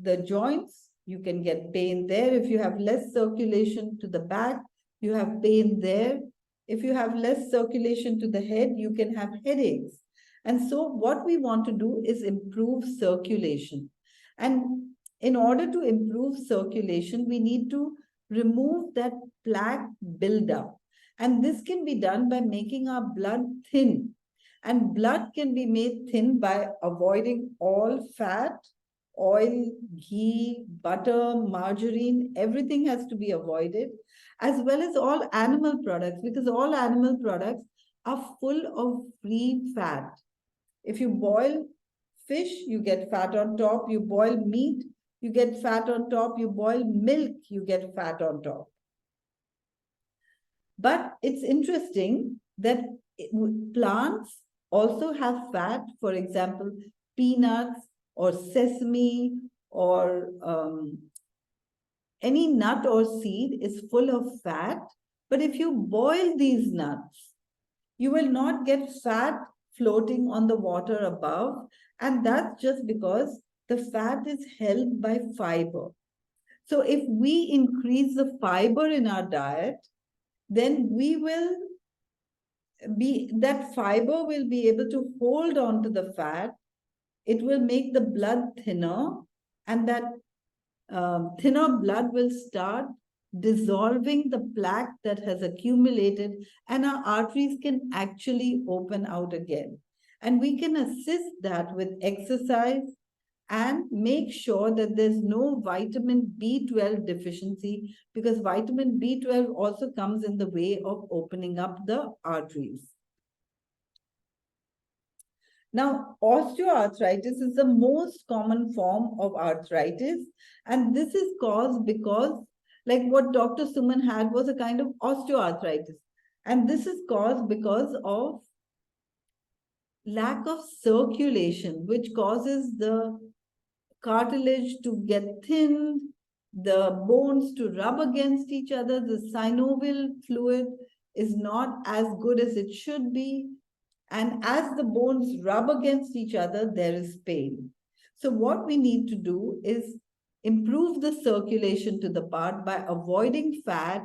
Speaker 1: the joints, you can get pain there. If you have less circulation to the back, you have pain there. If you have less circulation to the head, you can have headaches. And so what we want to do is improve circulation. And in order to improve circulation, we need to remove that plaque buildup. And this can be done by making our blood thin. And blood can be made thin by avoiding all fat, oil, ghee, butter, margarine. Everything has to be avoided, as well as all animal products, because all animal products are full of free fat. If you boil fish, you get fat on top. You boil meat, you get fat on top. You boil milk, you get fat on top. But it's interesting that plants also have fat. For example, peanuts or sesame or any nut or seed is full of fat. But if you boil these nuts, you will not get fat floating on the water above. And that's just because the fat is held by fiber. So if we increase the fiber in our diet, then that fiber will be able to hold on to the fat. It will make the blood thinner, and that thinner blood will start dissolving the plaque that has accumulated, and our arteries can actually open out again. And we can assist that with exercise and make sure that there's no vitamin B12 deficiency, because vitamin B12 also comes in the way of opening up the arteries. Now, osteoarthritis is the most common form of arthritis, and this is caused because, like what Dr. Suman had was a kind of osteoarthritis, and this is caused because of lack of circulation, which causes the cartilage to get thinned, the bones to rub against each other, the synovial fluid is not as good as it should be. And as the bones rub against each other, there is pain. So what we need to do is improve the circulation to the part by avoiding fat,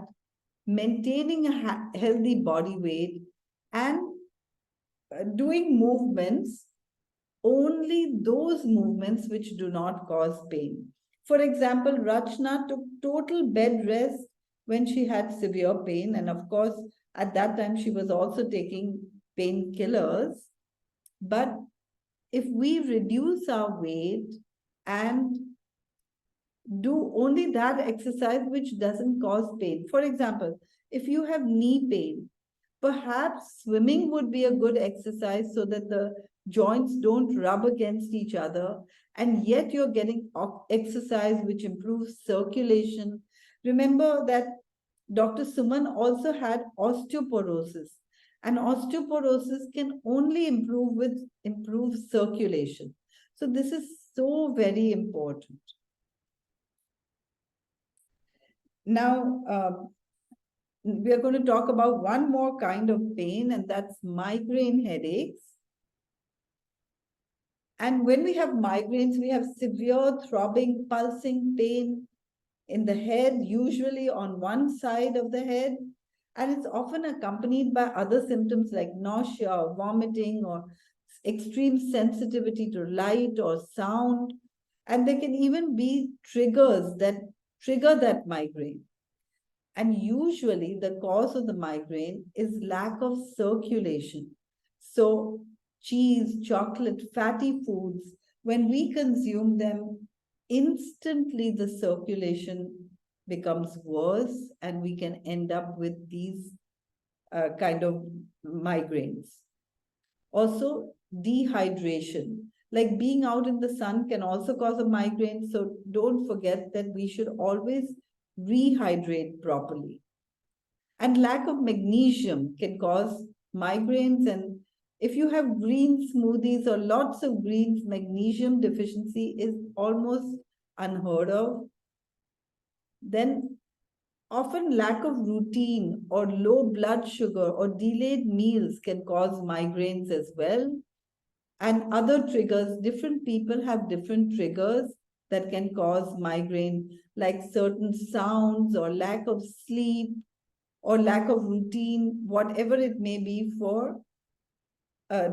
Speaker 1: maintaining a healthy body weight, and doing movements, only those movements which do not cause pain. For example, Rachna took total bed rest when she had severe pain. And of course, at that time, she was also taking painkillers. But if we reduce our weight and do only that exercise which doesn't cause pain. For example, if you have knee pain, perhaps swimming would be a good exercise so that the joints don't rub against each other, and yet you're getting exercise which improves circulation. Remember that Dr. Suman also had osteoporosis, and osteoporosis can only improve with improved circulation. So this is so very important. Now, we are going to talk about one more kind of pain, and that's migraine headaches. And when we have migraines, we have severe throbbing, pulsing pain in the head, usually on one side of the head. And it's often accompanied by other symptoms like nausea or vomiting or extreme sensitivity to light or sound. And there can even be triggers that trigger that migraine. And usually the cause of the migraine is lack of circulation. So cheese, chocolate, fatty foods, when we consume them, instantly the circulation becomes worse and we can end up with these kind of migraines. Also, dehydration, like being out in the sun can also cause a migraine. So don't forget that we should always rehydrate properly. And lack of magnesium can cause migraines. And if you have green smoothies or lots of greens, magnesium deficiency is almost unheard of. Then often lack of routine or low blood sugar or delayed meals can cause migraines as well. And other triggers, different people have different triggers that can cause migraine, like certain sounds or lack of sleep or lack of routine, whatever it may be for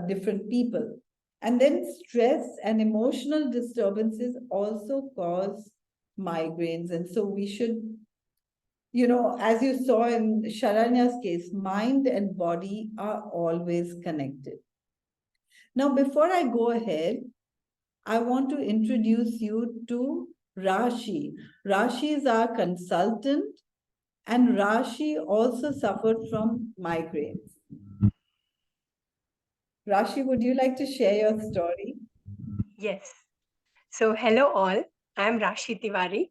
Speaker 1: different people. And then stress and emotional disturbances also cause migraines. And so we should, you know, as you saw in Sharanya's case, mind and body are always connected. Now, before I go ahead, I want to introduce you to Rashi. Rashi is our consultant, and Rashi also suffered from migraines. Rashi, would you like to share your story?
Speaker 5: Yes. So, hello all. I'm Rashi Tiwari,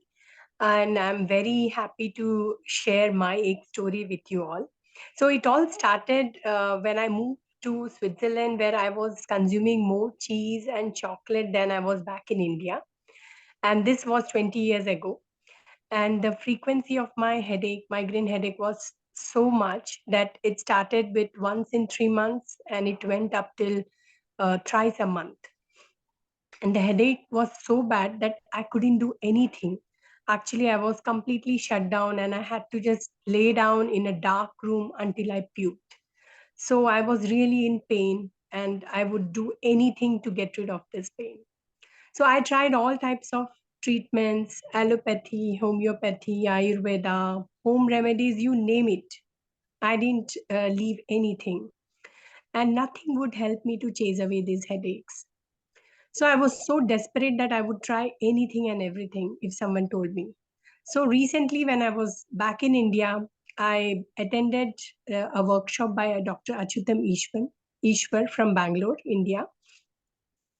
Speaker 5: and I'm very happy to share my egg story with you all. So, it all started when I moved to Switzerland, where I was consuming more cheese and chocolate than I was back in India. And this was 20 years ago. And the frequency of my headache, migraine headache, was so much that it started with once in 3 months and it went up till thrice a month. And the headache was so bad that I couldn't do anything. Actually, I was completely shut down and I had to just lay down in a dark room until I puked. So I was really in pain and I would do anything to get rid of this pain. So I tried all types of treatments, allopathy, homeopathy, Ayurveda, home remedies, you name it. I didn't leave anything. And nothing would help me to chase away these headaches. So I was so desperate that I would try anything and everything if someone told me. So recently, when I was back in India, I attended a workshop by a Dr. Achyutam Ishwar from Bangalore, India.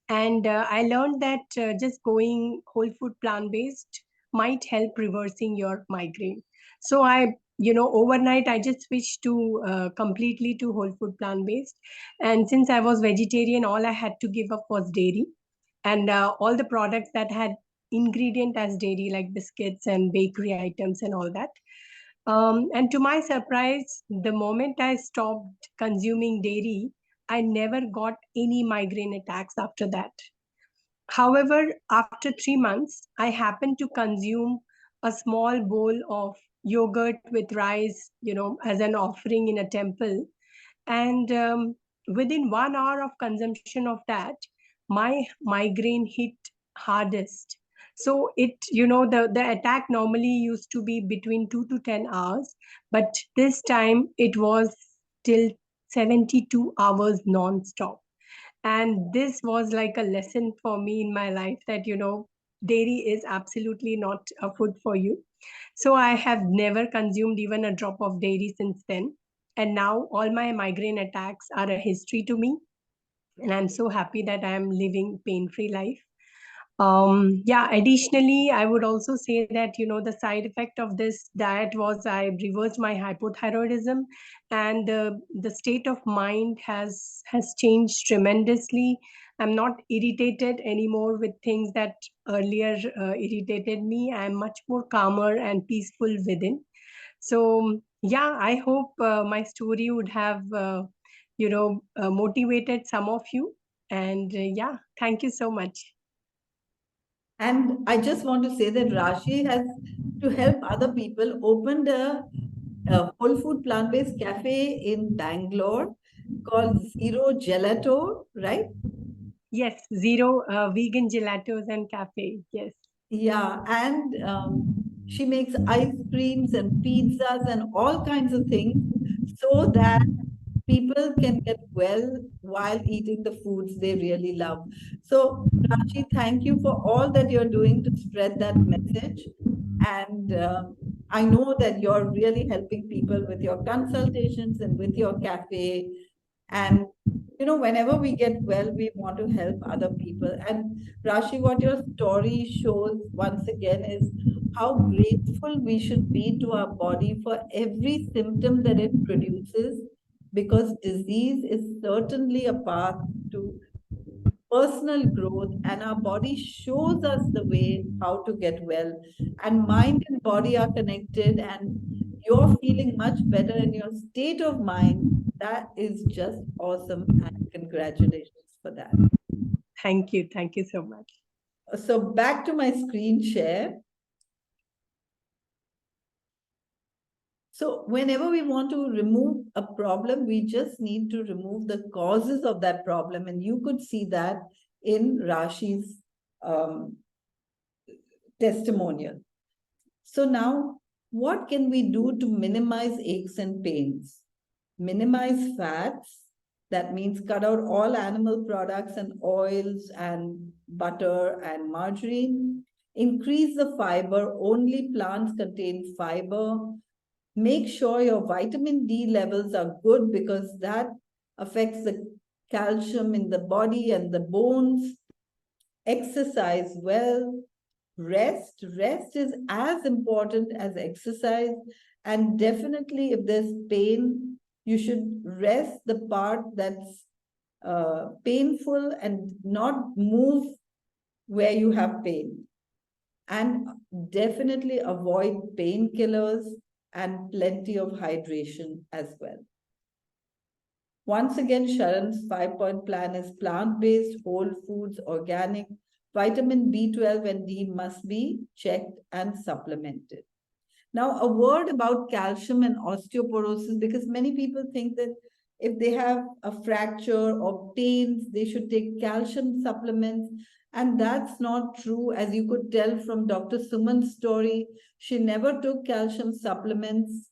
Speaker 5: And I learned that just going whole food plant based might help reversing your migraine. So overnight I just switched to completely to whole food plant based. And since I was vegetarian, all I had to give up was dairy and all the products that had ingredient as dairy, like biscuits and bakery items and all that. And to my surprise, the moment I stopped consuming dairy, I never got any migraine attacks after that. However, after 3 months, I happened to consume a small bowl of yogurt with rice, as an offering in a temple. And within 1 hour of consumption of that, my migraine hit hardest. So the attack normally used to be between 2 to 10 hours, but this time it was till 72 hours non-stop. And this was like a lesson for me in my life that dairy is absolutely not a food for you. So I have never consumed even a drop of dairy since then, and now all my migraine attacks are a history to me, and I'm so happy that I am living pain free life. Yeah, additionally, I would also say that, the side effect of this diet was I reversed my hypothyroidism, and the state of mind has changed tremendously. I'm not irritated anymore with things that earlier irritated me. I'm much more calmer and peaceful within. So, yeah, I hope my story would have, motivated some of you. And yeah, thank you so much.
Speaker 1: And I just want to say that Rashi has, to help other people, opened a whole food plant-based cafe in Bangalore called Zero Gelato, right?
Speaker 5: Yes, zero vegan gelatos and cafe. Yes.
Speaker 1: Yeah, and she makes ice creams and pizzas and all kinds of things so that people can get well while eating the foods they really love. So, Rashi, thank you for all that you're doing to spread that message. And I know that you're really helping people with your consultations and with your cafe. And, whenever we get well, we want to help other people. And Rashi, what your story shows once again is how grateful we should be to our body for every symptom that it produces, because disease is certainly a path to personal growth, and our body shows us the way how to get well. And mind and body are connected, and you're feeling much better in your state of mind. That is just awesome, and congratulations for that.
Speaker 5: Thank you. Thank you so much.
Speaker 1: So back to my screen share. So whenever we want to remove a problem, we just need to remove the causes of that problem. And you could see that in Rashi's testimonial. So now, what can we do to minimize aches and pains? Minimize fats. That means cut out all animal products and oils and butter and margarine. Increase the fiber. Only plants contain fiber. Make sure your vitamin D levels are good, because that affects the calcium in the body and the bones. Exercise well. rest. Rest is as important as exercise. And definitely, if there's pain, you should rest the part that's painful and not move where you have pain. And definitely avoid painkillers and plenty of hydration as well. Once again, Sharon's 5-point plan is plant-based, whole foods, organic. Vitamin B12 and D must be checked and supplemented. Now, a word about calcium and osteoporosis, because many people think that if they have a fracture or pains, they should take calcium supplements. And that's not true. As you could tell from Dr. Suman's story, she never took calcium supplements.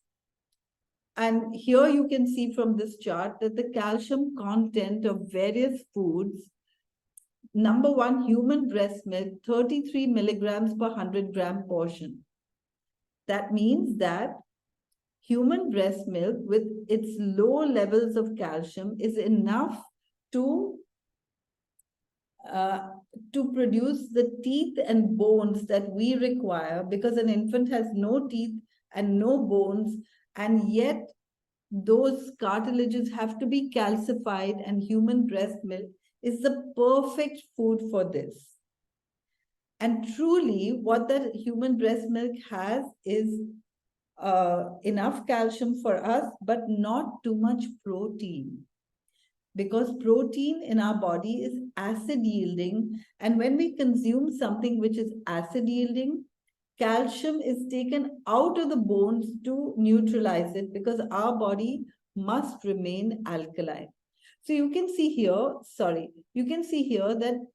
Speaker 1: And here you can see from this chart that the calcium content of various foods, number one, human breast milk, 33 milligrams per 100-gram portion. That means that human breast milk with its low levels of calcium is enough to produce the teeth and bones that we require, because an infant has no teeth and no bones, and yet those cartilages have to be calcified, and human breast milk is the perfect food for this. And truly, what that human breast milk has is enough calcium for us, but not too much protein. Because protein in our body is acid yielding. And when we consume something which is acid yielding, calcium is taken out of the bones to neutralize it, because our body must remain alkaline. So you can see here, that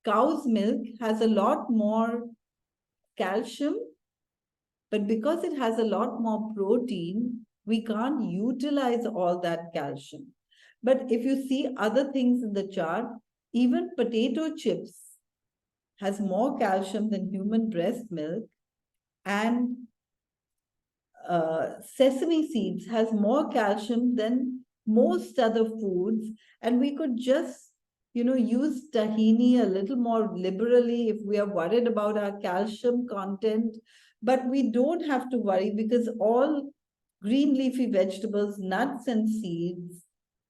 Speaker 1: cow's milk has a lot more calcium, but because it has a lot more protein, we can't utilize all that calcium. But if you see other things in the chart, even potato chips has more calcium than human breast milk, and sesame seeds has more calcium than most other foods. And we could just, use tahini a little more liberally if we are worried about our calcium content. But we don't have to worry, because all green leafy vegetables, nuts and seeds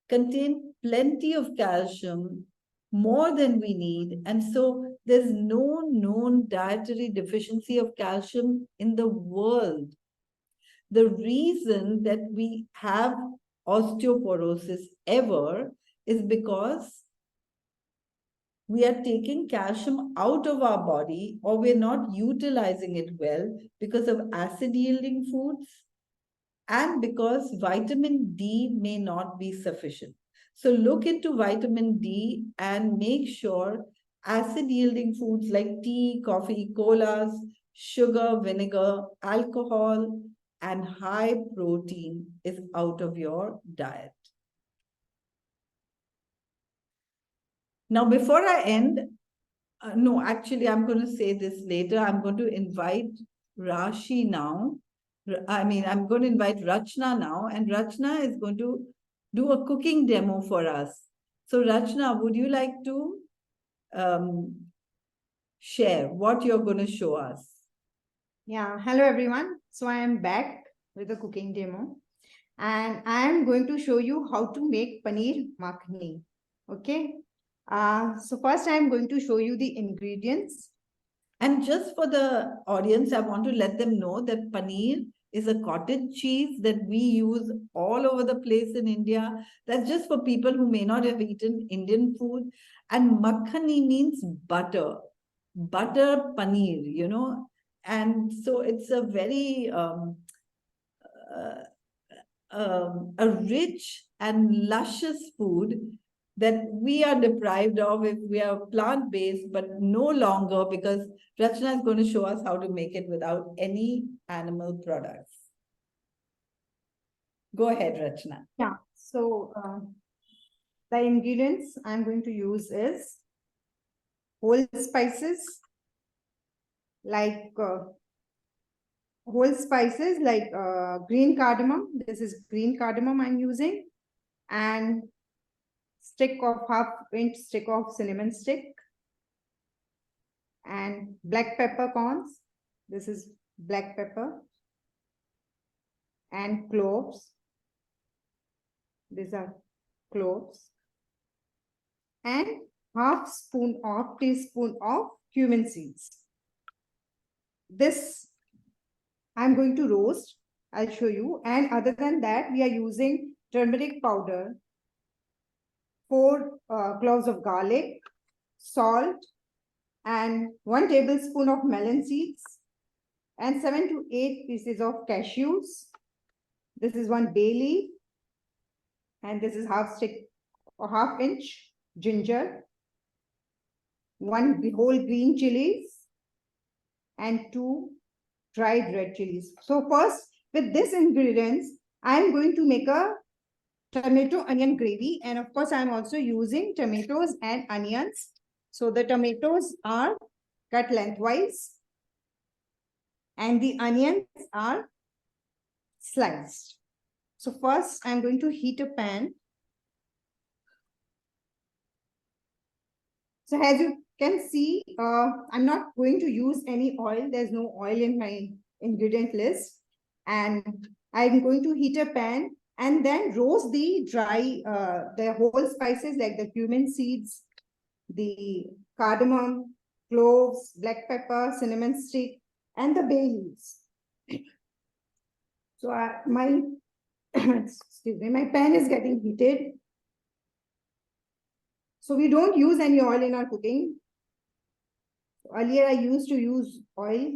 Speaker 1: contain plenty of calcium, more than we need. And so there's no known dietary deficiency of calcium in the world. The reason that we have osteoporosis ever is because we are taking calcium out of our body, or we're not utilizing it well because of acid yielding foods, and because vitamin D may not be sufficient. So look into vitamin D and make sure acid yielding foods like tea, coffee, colas, sugar, vinegar, alcohol, and high protein is out of your diet. Now, before I end, no, actually, I'm going to say this later. I'm going to invite Rashi now. I'm going to invite Rachna now, and Rachna is going to do a cooking demo for us. So, Rachna, would you like to share what you're going to show us?
Speaker 3: Yeah, hello everyone. So I am back with a cooking demo, and I am going to show you how to make Paneer Makhani. Okay. So first I am going to show you the ingredients.
Speaker 1: And just for the audience, I want to let them know that paneer is a cottage cheese that we use all over the place in India. That's just for people who may not have eaten Indian food. And makhani means butter, butter paneer, And so it's a very a rich and luscious food that we are deprived of if we are plant-based, but no longer, because Rachna is going to show us how to make it without any animal products. Go ahead, Rachna.
Speaker 3: Yeah, so the ingredients I'm going to use is whole spices, like green cardamom. This is green cardamom I'm using, and half-inch stick of cinnamon stick, and black peppercorns. This is black pepper and cloves. These are cloves and half teaspoon of cumin seeds. This I'm going to roast. I'll show you. And other than that, we are using turmeric powder, 4 cloves of garlic, salt, and 1 tablespoon of melon seeds, and 7 to 8 pieces of cashews. This is 1 bay leaf, and this is half inch ginger, 1 whole green chilies, and 2 dried red chilies. So first, with these ingredients, I'm going to make a tomato onion gravy. And of course, I'm also using tomatoes and onions. So the tomatoes are cut lengthwise and the onions are sliced. So first, I'm going to heat a pan. So as you can see, I'm not going to use any oil. There's no oil in my ingredient list. And I'm going to heat a pan and then roast the the whole spices like the cumin seeds, the cardamom, cloves, black pepper, cinnamon stick, and the bay leaves. So my excuse me, my pan is getting heated. So we don't use any oil in our cooking. Earlier, I used to use oil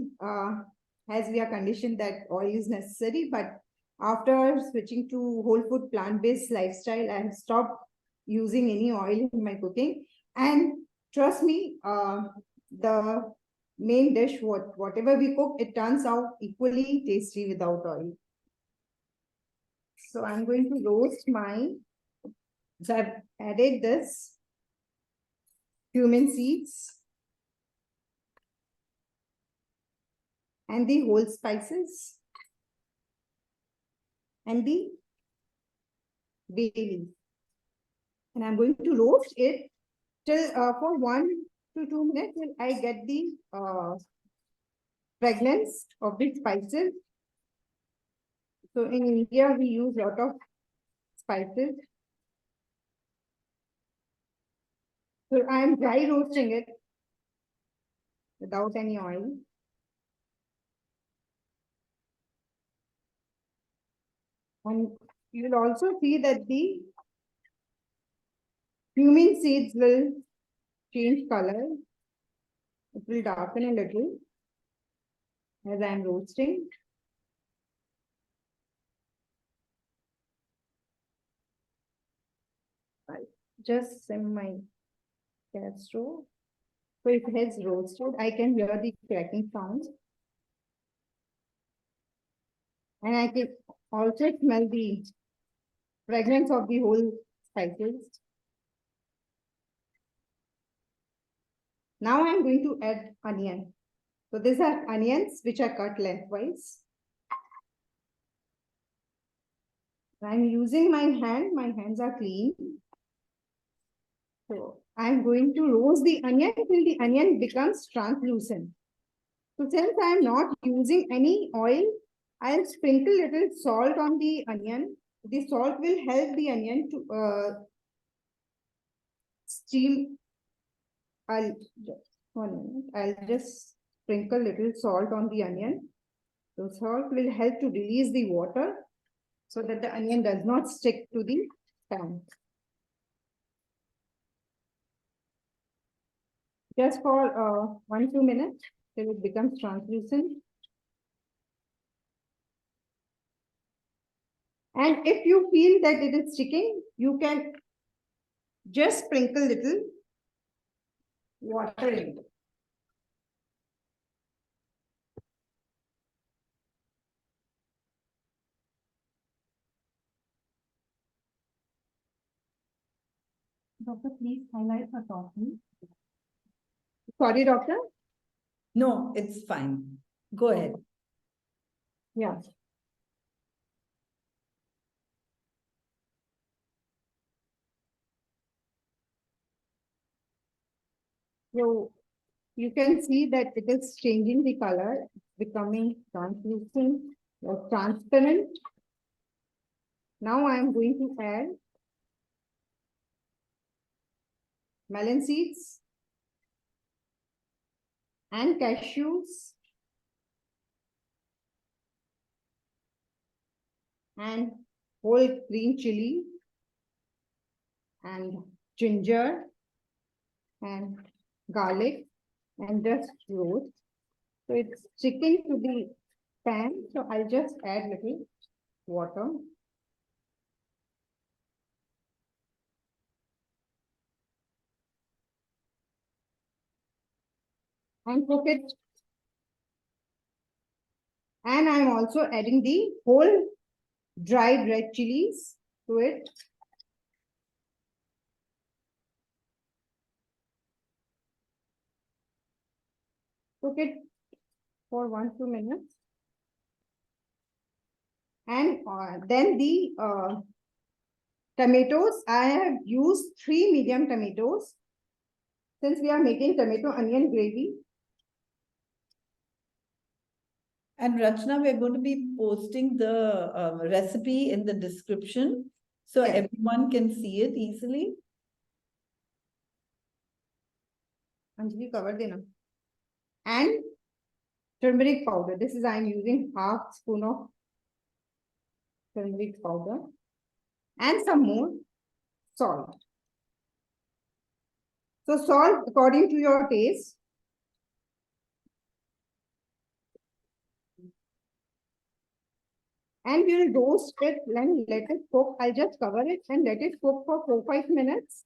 Speaker 3: as we are conditioned that oil is necessary. But after switching to whole food plant-based lifestyle, I have stopped using any oil in my cooking. And trust me, the main dish, whatever we cook, it turns out equally tasty without oil. So I'm going to roast so I've added this cumin seeds and the whole spices and the bay leaf. And I'm going to roast it till for 1 to 2 minutes till I get the fragrance of the spices. So in India, we use a lot of spices. So I am dry roasting it without any oil. And you will also see that the cumin seeds will change color. It will darken a little as I am roasting. I just sim my gas stove. So if it has roasted, I can hear the cracking sounds. And I can also smell the fragrance of the whole spices. Now I'm going to add onion. So these are onions which are cut lengthwise. I'm using my hands are clean. So I'm going to roast the onion till the onion becomes translucent. So since I'm not using any oil, I'll sprinkle little salt on the onion. The salt will help the onion to steam. I'll just sprinkle little salt on the onion. So salt will help to release the water so that the onion does not stick to the pan. Just for 1-2 minutes till it becomes translucent. And if you feel that it is sticking, you can just sprinkle little water in it. Doctor, please highlight her talking. Sorry, doctor.
Speaker 1: No, it's fine. Go ahead.
Speaker 3: Yeah. So you can see that it is changing the color, becoming translucent or transparent. Now I am going to add melon seeds and cashews and whole green chili and ginger and garlic and just roast. So it's sticking to the pan. So I'll just add little water. And cook it. And I'm also adding the whole dried red chilies to it. Cook it for 1-2 minutes. And then the tomatoes, I have used 3 medium tomatoes since we are making tomato onion gravy.
Speaker 1: And Rachna, we're going to be posting the recipe in the description so
Speaker 3: Yes.
Speaker 1: everyone can see it easily.
Speaker 3: Anjali, cover dena. And turmeric powder. This is I'm using half spoon of turmeric powder and some more salt. So salt according to your taste. And we'll roast it and let it cook. I'll just cover it and let it cook for 4-5 minutes.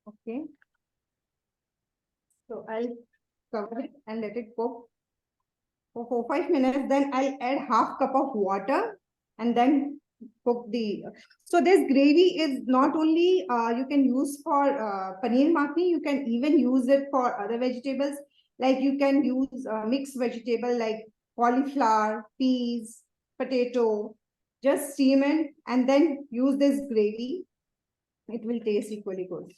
Speaker 3: Okay. So I'll cover it and let it cook for 4-5 minutes. Then I'll add half cup of water and then cook the. So this gravy is not only you can use for paneer makhani, you can even use it for other vegetables. Like you can use mixed vegetable like cauliflower, peas, potato. Just steam it and then use this gravy. It will taste equally good.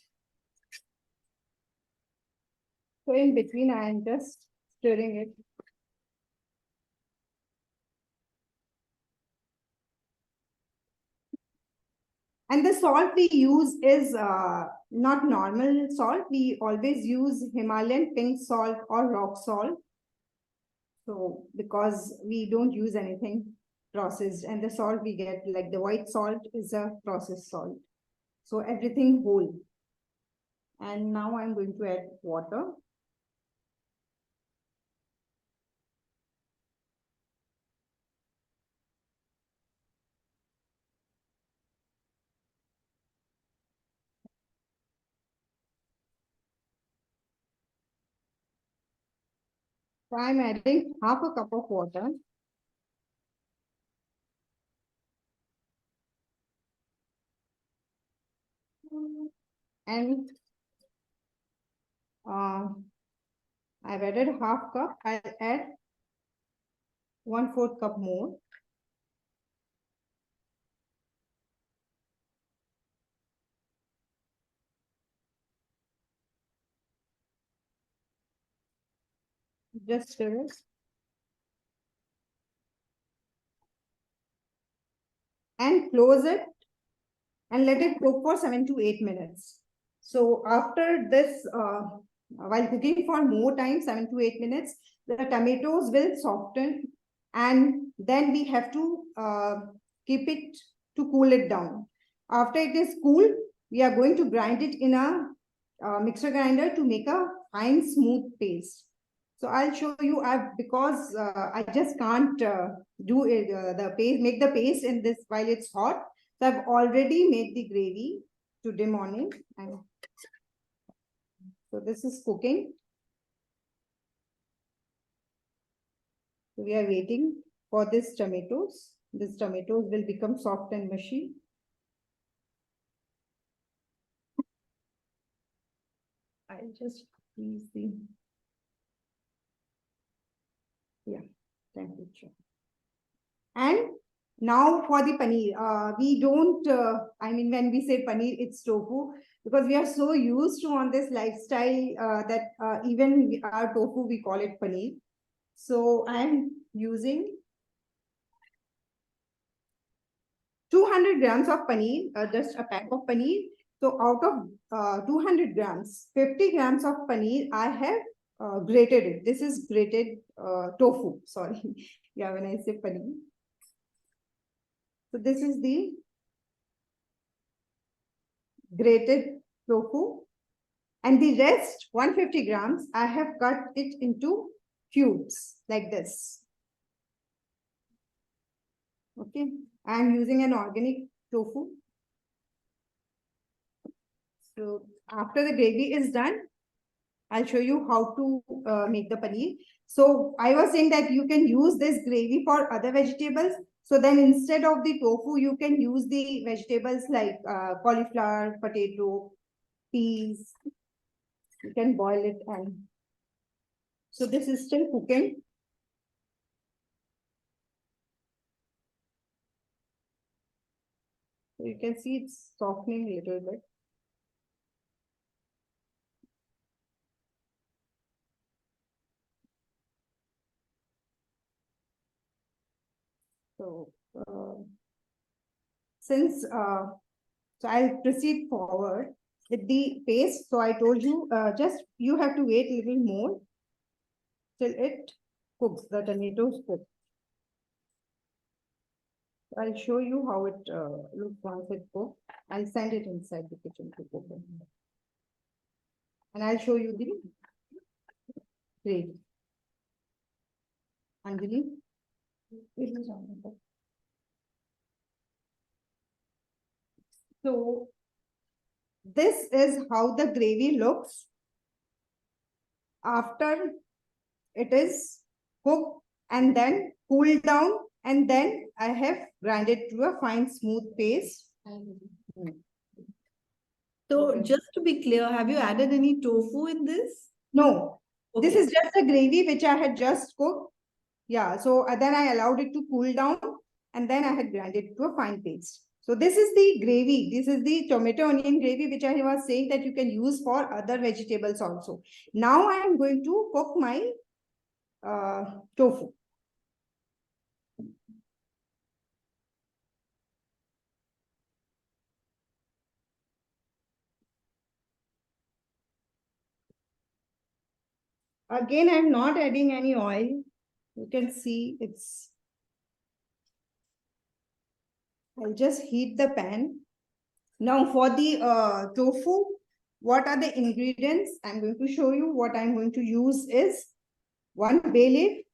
Speaker 3: So in between, I am just stirring it. And the salt we use is not normal salt. We always use Himalayan pink salt or rock salt. So because we don't use anything processed, and the salt we get, like the white salt, is a processed salt. So everything whole. And now I'm going to add water. So I'm adding half a cup of water. And I've added half cup. I'll add 1/4 cup more. Just stir it. And close it and let it cook for 7 to 8 minutes. So after this, while cooking for more time, 7 to 8 minutes, the tomatoes will soften and then we have to keep it to cool it down. After it is cool, we are going to grind it in a mixer grinder to make a fine smooth paste. So I'll show you, because I just can't do it, the paste, make the paste in this while it's hot. So I've already made the gravy today morning. And so this is cooking. So we are waiting for this tomatoes. These tomatoes will become soft and mushy. I'll just freeze the, yeah, temperature. And Now for the paneer, we don't, I mean, when we say paneer, it's tofu, because we are so used to on this lifestyle that even our tofu, we call it paneer. So I'm using 200 grams of paneer, just a pack of paneer. So out of 200 grams, 50 grams of paneer, I have grated it. This is grated tofu, sorry. Yeah, when I say paneer. So this is the grated tofu. And the rest, 150 grams, I have cut it into cubes like this. Okay, I am using an organic tofu. So after the gravy is done, I'll show you how to make the paneer. So I was saying that you can use this gravy for other vegetables. So then instead of the tofu, you can use the vegetables like cauliflower, potato, peas. You can boil it and so this is still cooking. So you can see it's softening a little bit. So so I'll proceed forward with the paste. So I told you just you have to wait a little more till it cooks, the tomatoes cook. I'll show you how it looks once it cooks. I'll send it inside the kitchen to cook it. And I'll show you the gravy. Anjali? So this is how the gravy looks after it is cooked and then cooled down, and then I have grinded to a fine smooth paste.
Speaker 1: So just to be clear, have you added any tofu in this?
Speaker 3: No, this
Speaker 1: Okay.
Speaker 3: is just a gravy which I had just cooked. Yeah, so then I allowed it to cool down and then I had grinded it to a fine paste. So this is the gravy. This is the tomato onion gravy which I was saying that you can use for other vegetables also. Now I am going to cook my tofu. Again, I'm not adding any oil. You can see it's, I'll just heat the pan. Now for the tofu, what are the ingredients? I'm going to show you. What I'm going to use is 1 bay leaf,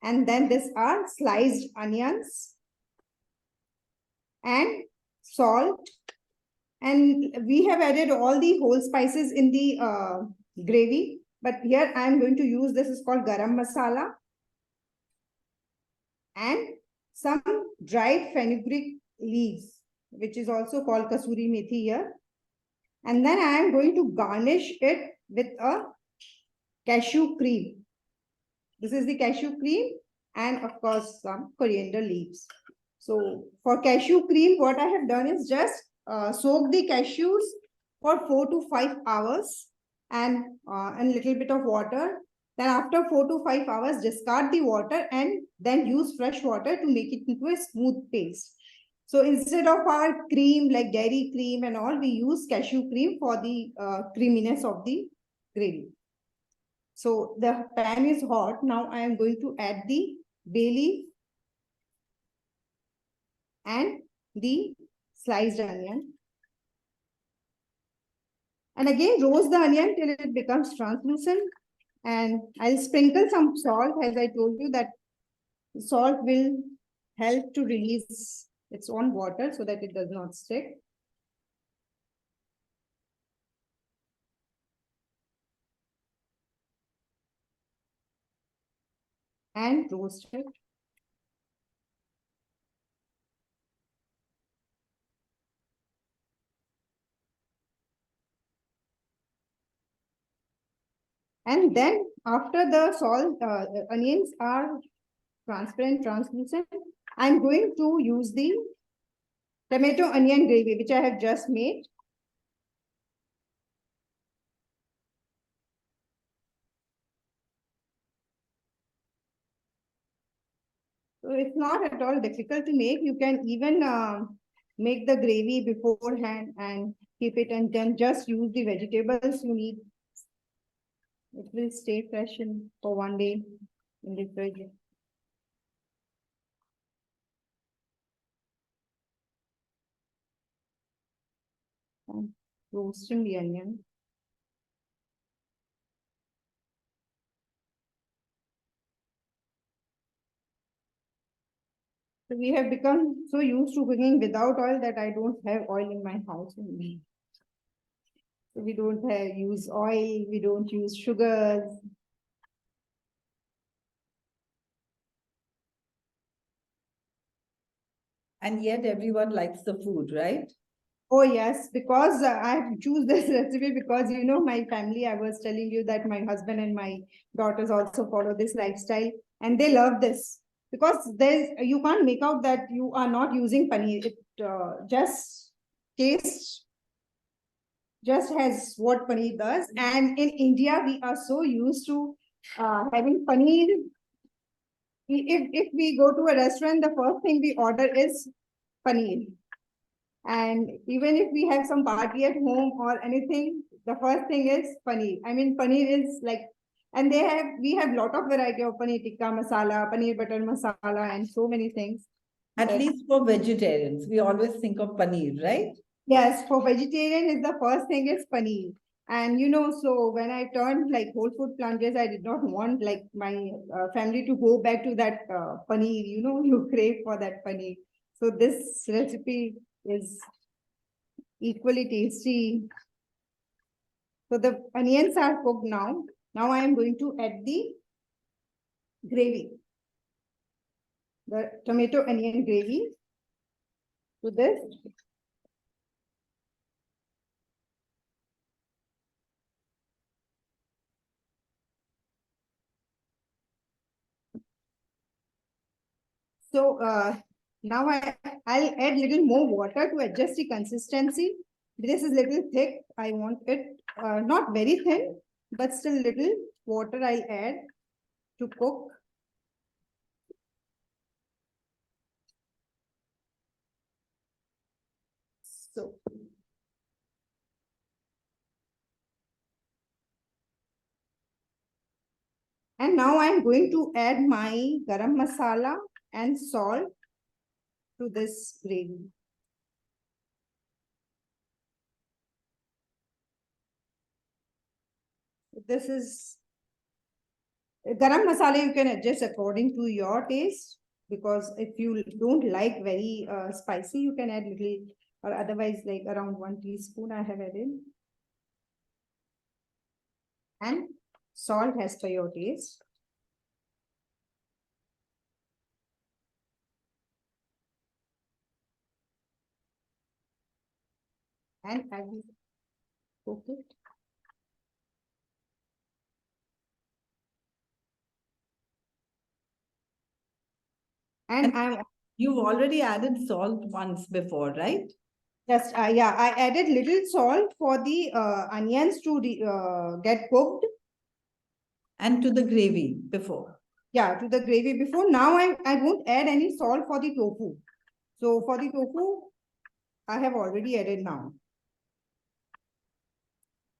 Speaker 3: and then these are sliced onions and salt. And we have added all the whole spices in the gravy. But here I'm going to use, this is called garam masala, and some dried fenugreek leaves, which is also called kasuri methi here. And then I am going to garnish it with a cashew cream. This is the cashew cream and of course some coriander leaves. So for cashew cream, what I have done is just soak the cashews for 4 to 5 hours and a little bit of water. Then after 4 to 5 hours, discard the water and then use fresh water to make it into a smooth paste. So instead of our cream like dairy cream and all, we use cashew cream for the creaminess of the gravy. So the pan is hot. Now I am going to add the bay leaf and the sliced onion. And again, roast the onion till it becomes translucent. And I'll sprinkle some salt, as I told you that salt will help to release its own water so that it does not stick. And roast it. And then after the salt, onions are transparent, translucent. I'm going to use the tomato onion gravy, which I have just made. So it's not at all difficult to make. You can even make the gravy beforehand and keep it, and then just use the vegetables you need. It will stay fresh for 1 day in the fridge. And roasting the onion. So we have become so used to cooking without oil that I don't have oil in my house only. So we don't use oil, we don't use sugars.
Speaker 1: And yet everyone likes the food, right?
Speaker 3: Oh yes, because I choose this recipe because, you know, my family, I was telling you that my husband and my daughters also follow this lifestyle and they love this because you can't make out that you are not using paneer. It just tastes just has what paneer does. And in India, we are so used to having paneer. If we go to a restaurant, the first thing we order is paneer. And even if we have some party at home or anything, the first thing is paneer. I mean, paneer is like, and we have lot of variety of paneer tikka masala, paneer butter masala, and so many things.
Speaker 1: At least for vegetarians, we always think of paneer, right?
Speaker 3: Yes, for vegetarian is the first thing is paneer. And you know, so when I turned like whole food plant-based, I did not want like my family to go back to that paneer. You know, you crave for that paneer. So this recipe is equally tasty. So the onions are cooked now. Now I am going to add the gravy, the tomato onion gravy to this. So now I'll add little more water to adjust the consistency. This is little thick. I want it not very thin, but still little water I'll add to cook. So and now I'm going to add my garam masala and salt to this gravy. This is garam masala, you can adjust according to your taste, because if you don't like very spicy, you can add little, or otherwise like around 1 teaspoon I have added. And salt as per your taste. And I will cook it. And
Speaker 1: You've already added salt once before, right?
Speaker 3: just, yeah, I added little salt for the onions to get cooked.
Speaker 1: And to the gravy before.
Speaker 3: Yeah, to the gravy before. Now I won't add any salt for the tofu. So for the tofu, I have already added now.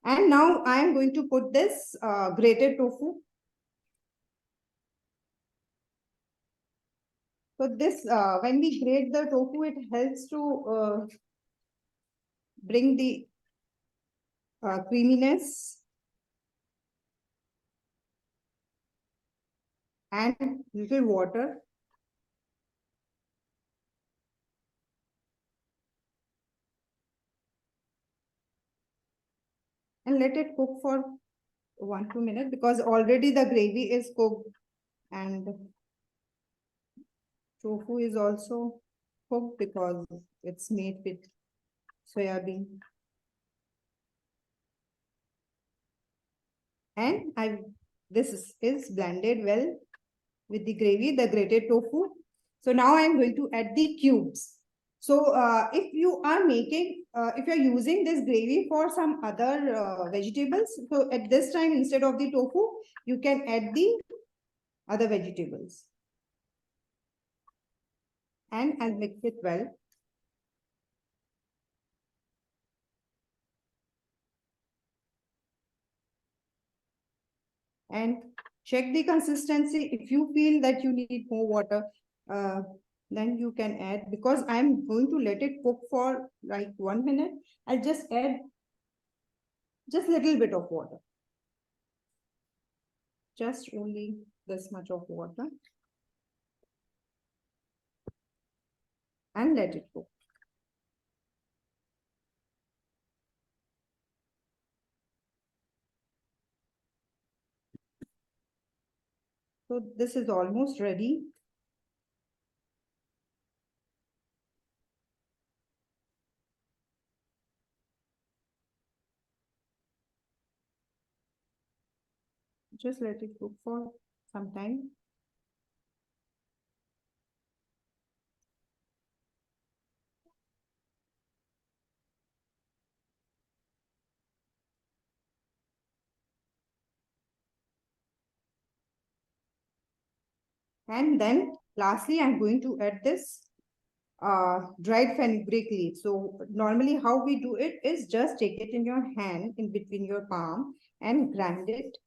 Speaker 3: And now I am going to put this grated tofu. So this, when we grate the tofu, it helps to bring the creaminess and little water. And let it cook for 1-2 minutes, because already the gravy is cooked and tofu is also cooked because it's made with soya bean. And this is blended well. with the gravy, the grated tofu. So now I'm going to add the cubes. So if you are making, if you're using this gravy for some other vegetables, so at this time, instead of the tofu, you can add the other vegetables. And I'll mix it well. And check the consistency. If you feel that you need more water, then you can add, because I'm going to let it cook for like 1 minute. I'll just add just a little bit of water. Just only this much of water. And let it cook. So this is almost ready. Just let it cook for some time. And then lastly, I'm going to add this dried fenugreek leaf. So normally how we do it is just take it in your hand, in between your palm, and grind it.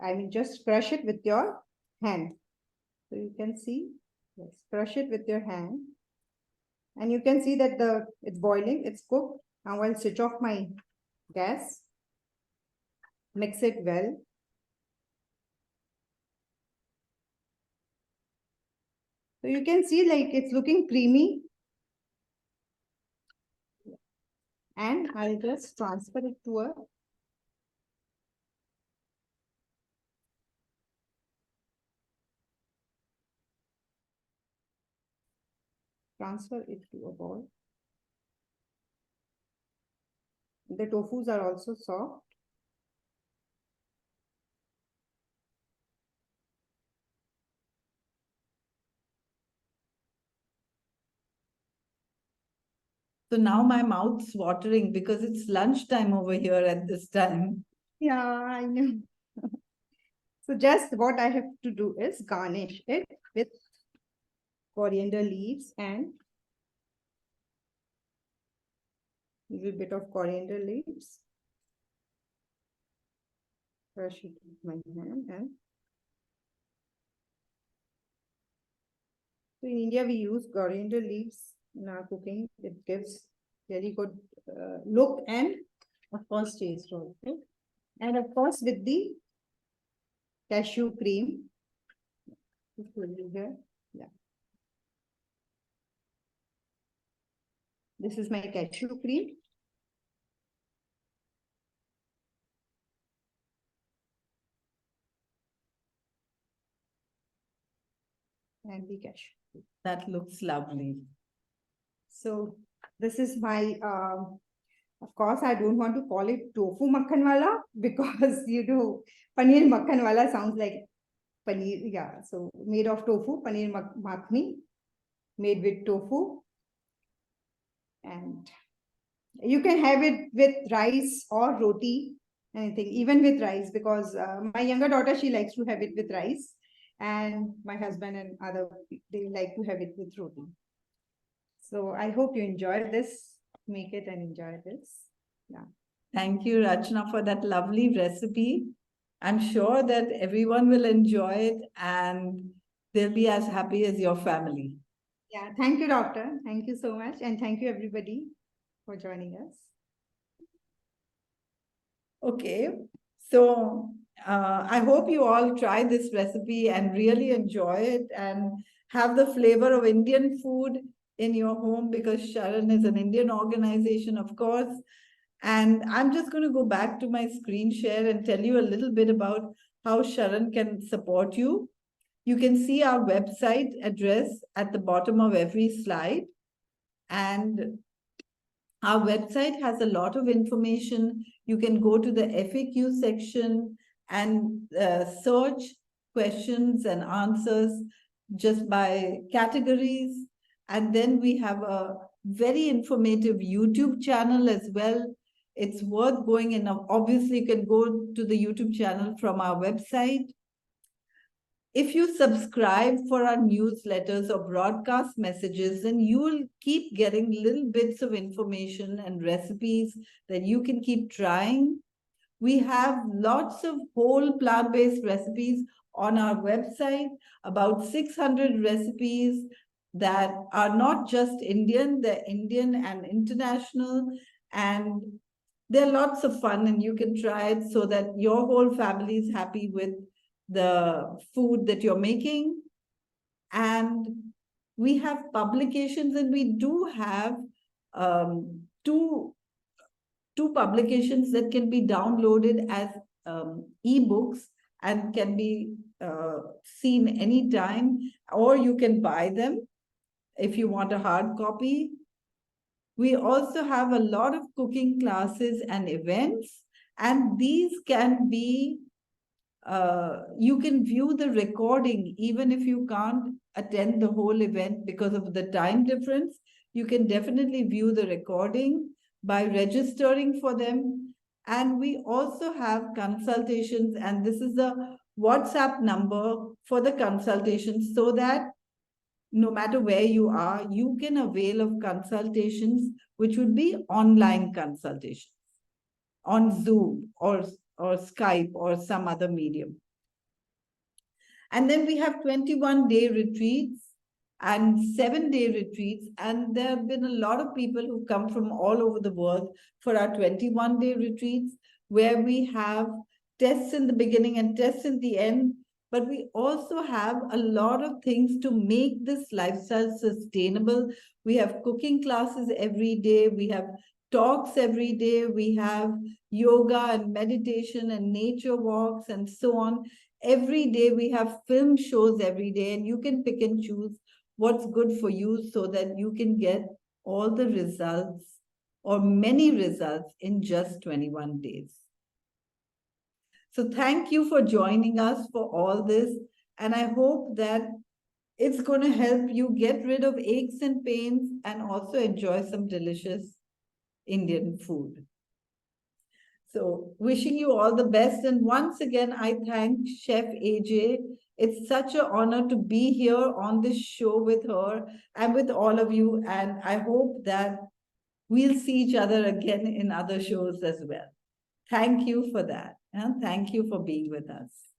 Speaker 3: I mean, just crush it with your hand. So you can see, yes, crush it with your hand. And you can see that it's boiling, it's cooked. Now I'll switch off my gas. Mix it well. So you can see like it's looking creamy. And I'll just transfer it to a bowl. The tofus are also soft.
Speaker 1: So now my mouth's watering because it's lunchtime over here at this time.
Speaker 3: Yeah, I know. So just what I have to do is garnish it with coriander leaves and a little bit of coriander leaves. Brush it with my hand. And so in India, we use coriander leaves in our cooking. It gives very good look and of course taste also. And of course with the cashew cream. This will be here. Yeah. This is my cashew cream. And the cashew.
Speaker 1: That looks lovely.
Speaker 3: So this is my, of course, I don't want to call it tofu makhan wala because paneer makhan wala sounds like paneer. Yeah, so made of tofu, paneer makhani, made with tofu. And you can have it with rice or roti, anything, even with rice, because my younger daughter, she likes to have it with rice. And my husband and other, they like to have it with roti. So I hope you enjoy this, make it and enjoy this. Yeah.
Speaker 1: Thank you, Rachna, for that lovely recipe. I'm sure that everyone will enjoy it and they'll be as happy as your family.
Speaker 3: Yeah, thank you, doctor. Thank you so much. And thank you, everybody, for joining us.
Speaker 1: Okay, so I hope you all try this recipe and really enjoy it and have the flavor of Indian food in your home, because Sharan is an Indian organization, of course. And I'm just going to go back to my screen share and tell you a little bit about how Sharan can support you. You can see our website address at the bottom of every slide. And our website has a lot of information. You can go to the FAQ section and search questions and answers just by categories. And then we have a very informative YouTube channel as well. It's worth going in. Obviously, you can go to the YouTube channel from our website. If you subscribe for our newsletters or broadcast messages, then you will keep getting little bits of information and recipes that you can keep trying. We have lots of whole plant-based recipes on our website, about 600 recipes that are not just Indian, they're Indian and international. And they're lots of fun, and you can try it so that your whole family is happy with the food that you're making. And we have publications, and we do have two publications that can be downloaded as ebooks and can be seen anytime, or you can buy them if you want a hard copy. We also have a lot of cooking classes and events, and these can be you can view the recording even if you can't attend the whole event because of the time difference. You can definitely view the recording by registering for them. And we also have consultations, and this is the WhatsApp number for the consultations, so that no matter where you are, you can avail of consultations, which would be online consultations on Zoom or Skype or some other medium. And then we have 21-day retreats and 7-day retreats. And there have been a lot of people who come from all over the world for our 21-day retreats, where we have tests in the beginning and tests in the end. But we also have a lot of things to make this lifestyle sustainable. We have cooking classes every day. We have talks every day. We have yoga and meditation and nature walks and so on. Every day we have film shows every day, and you can pick and choose what's good for you so that you can get all the results or many results in just 21 days. So thank you for joining us for all this. And I hope that it's going to help you get rid of aches and pains and also enjoy some delicious Indian food. So wishing you all the best. And once again, I thank Chef AJ. It's such an honor to be here on this show with her and with all of you. And I hope that we'll see each other again in other shows as well. Thank you for that. And thank you for being with us.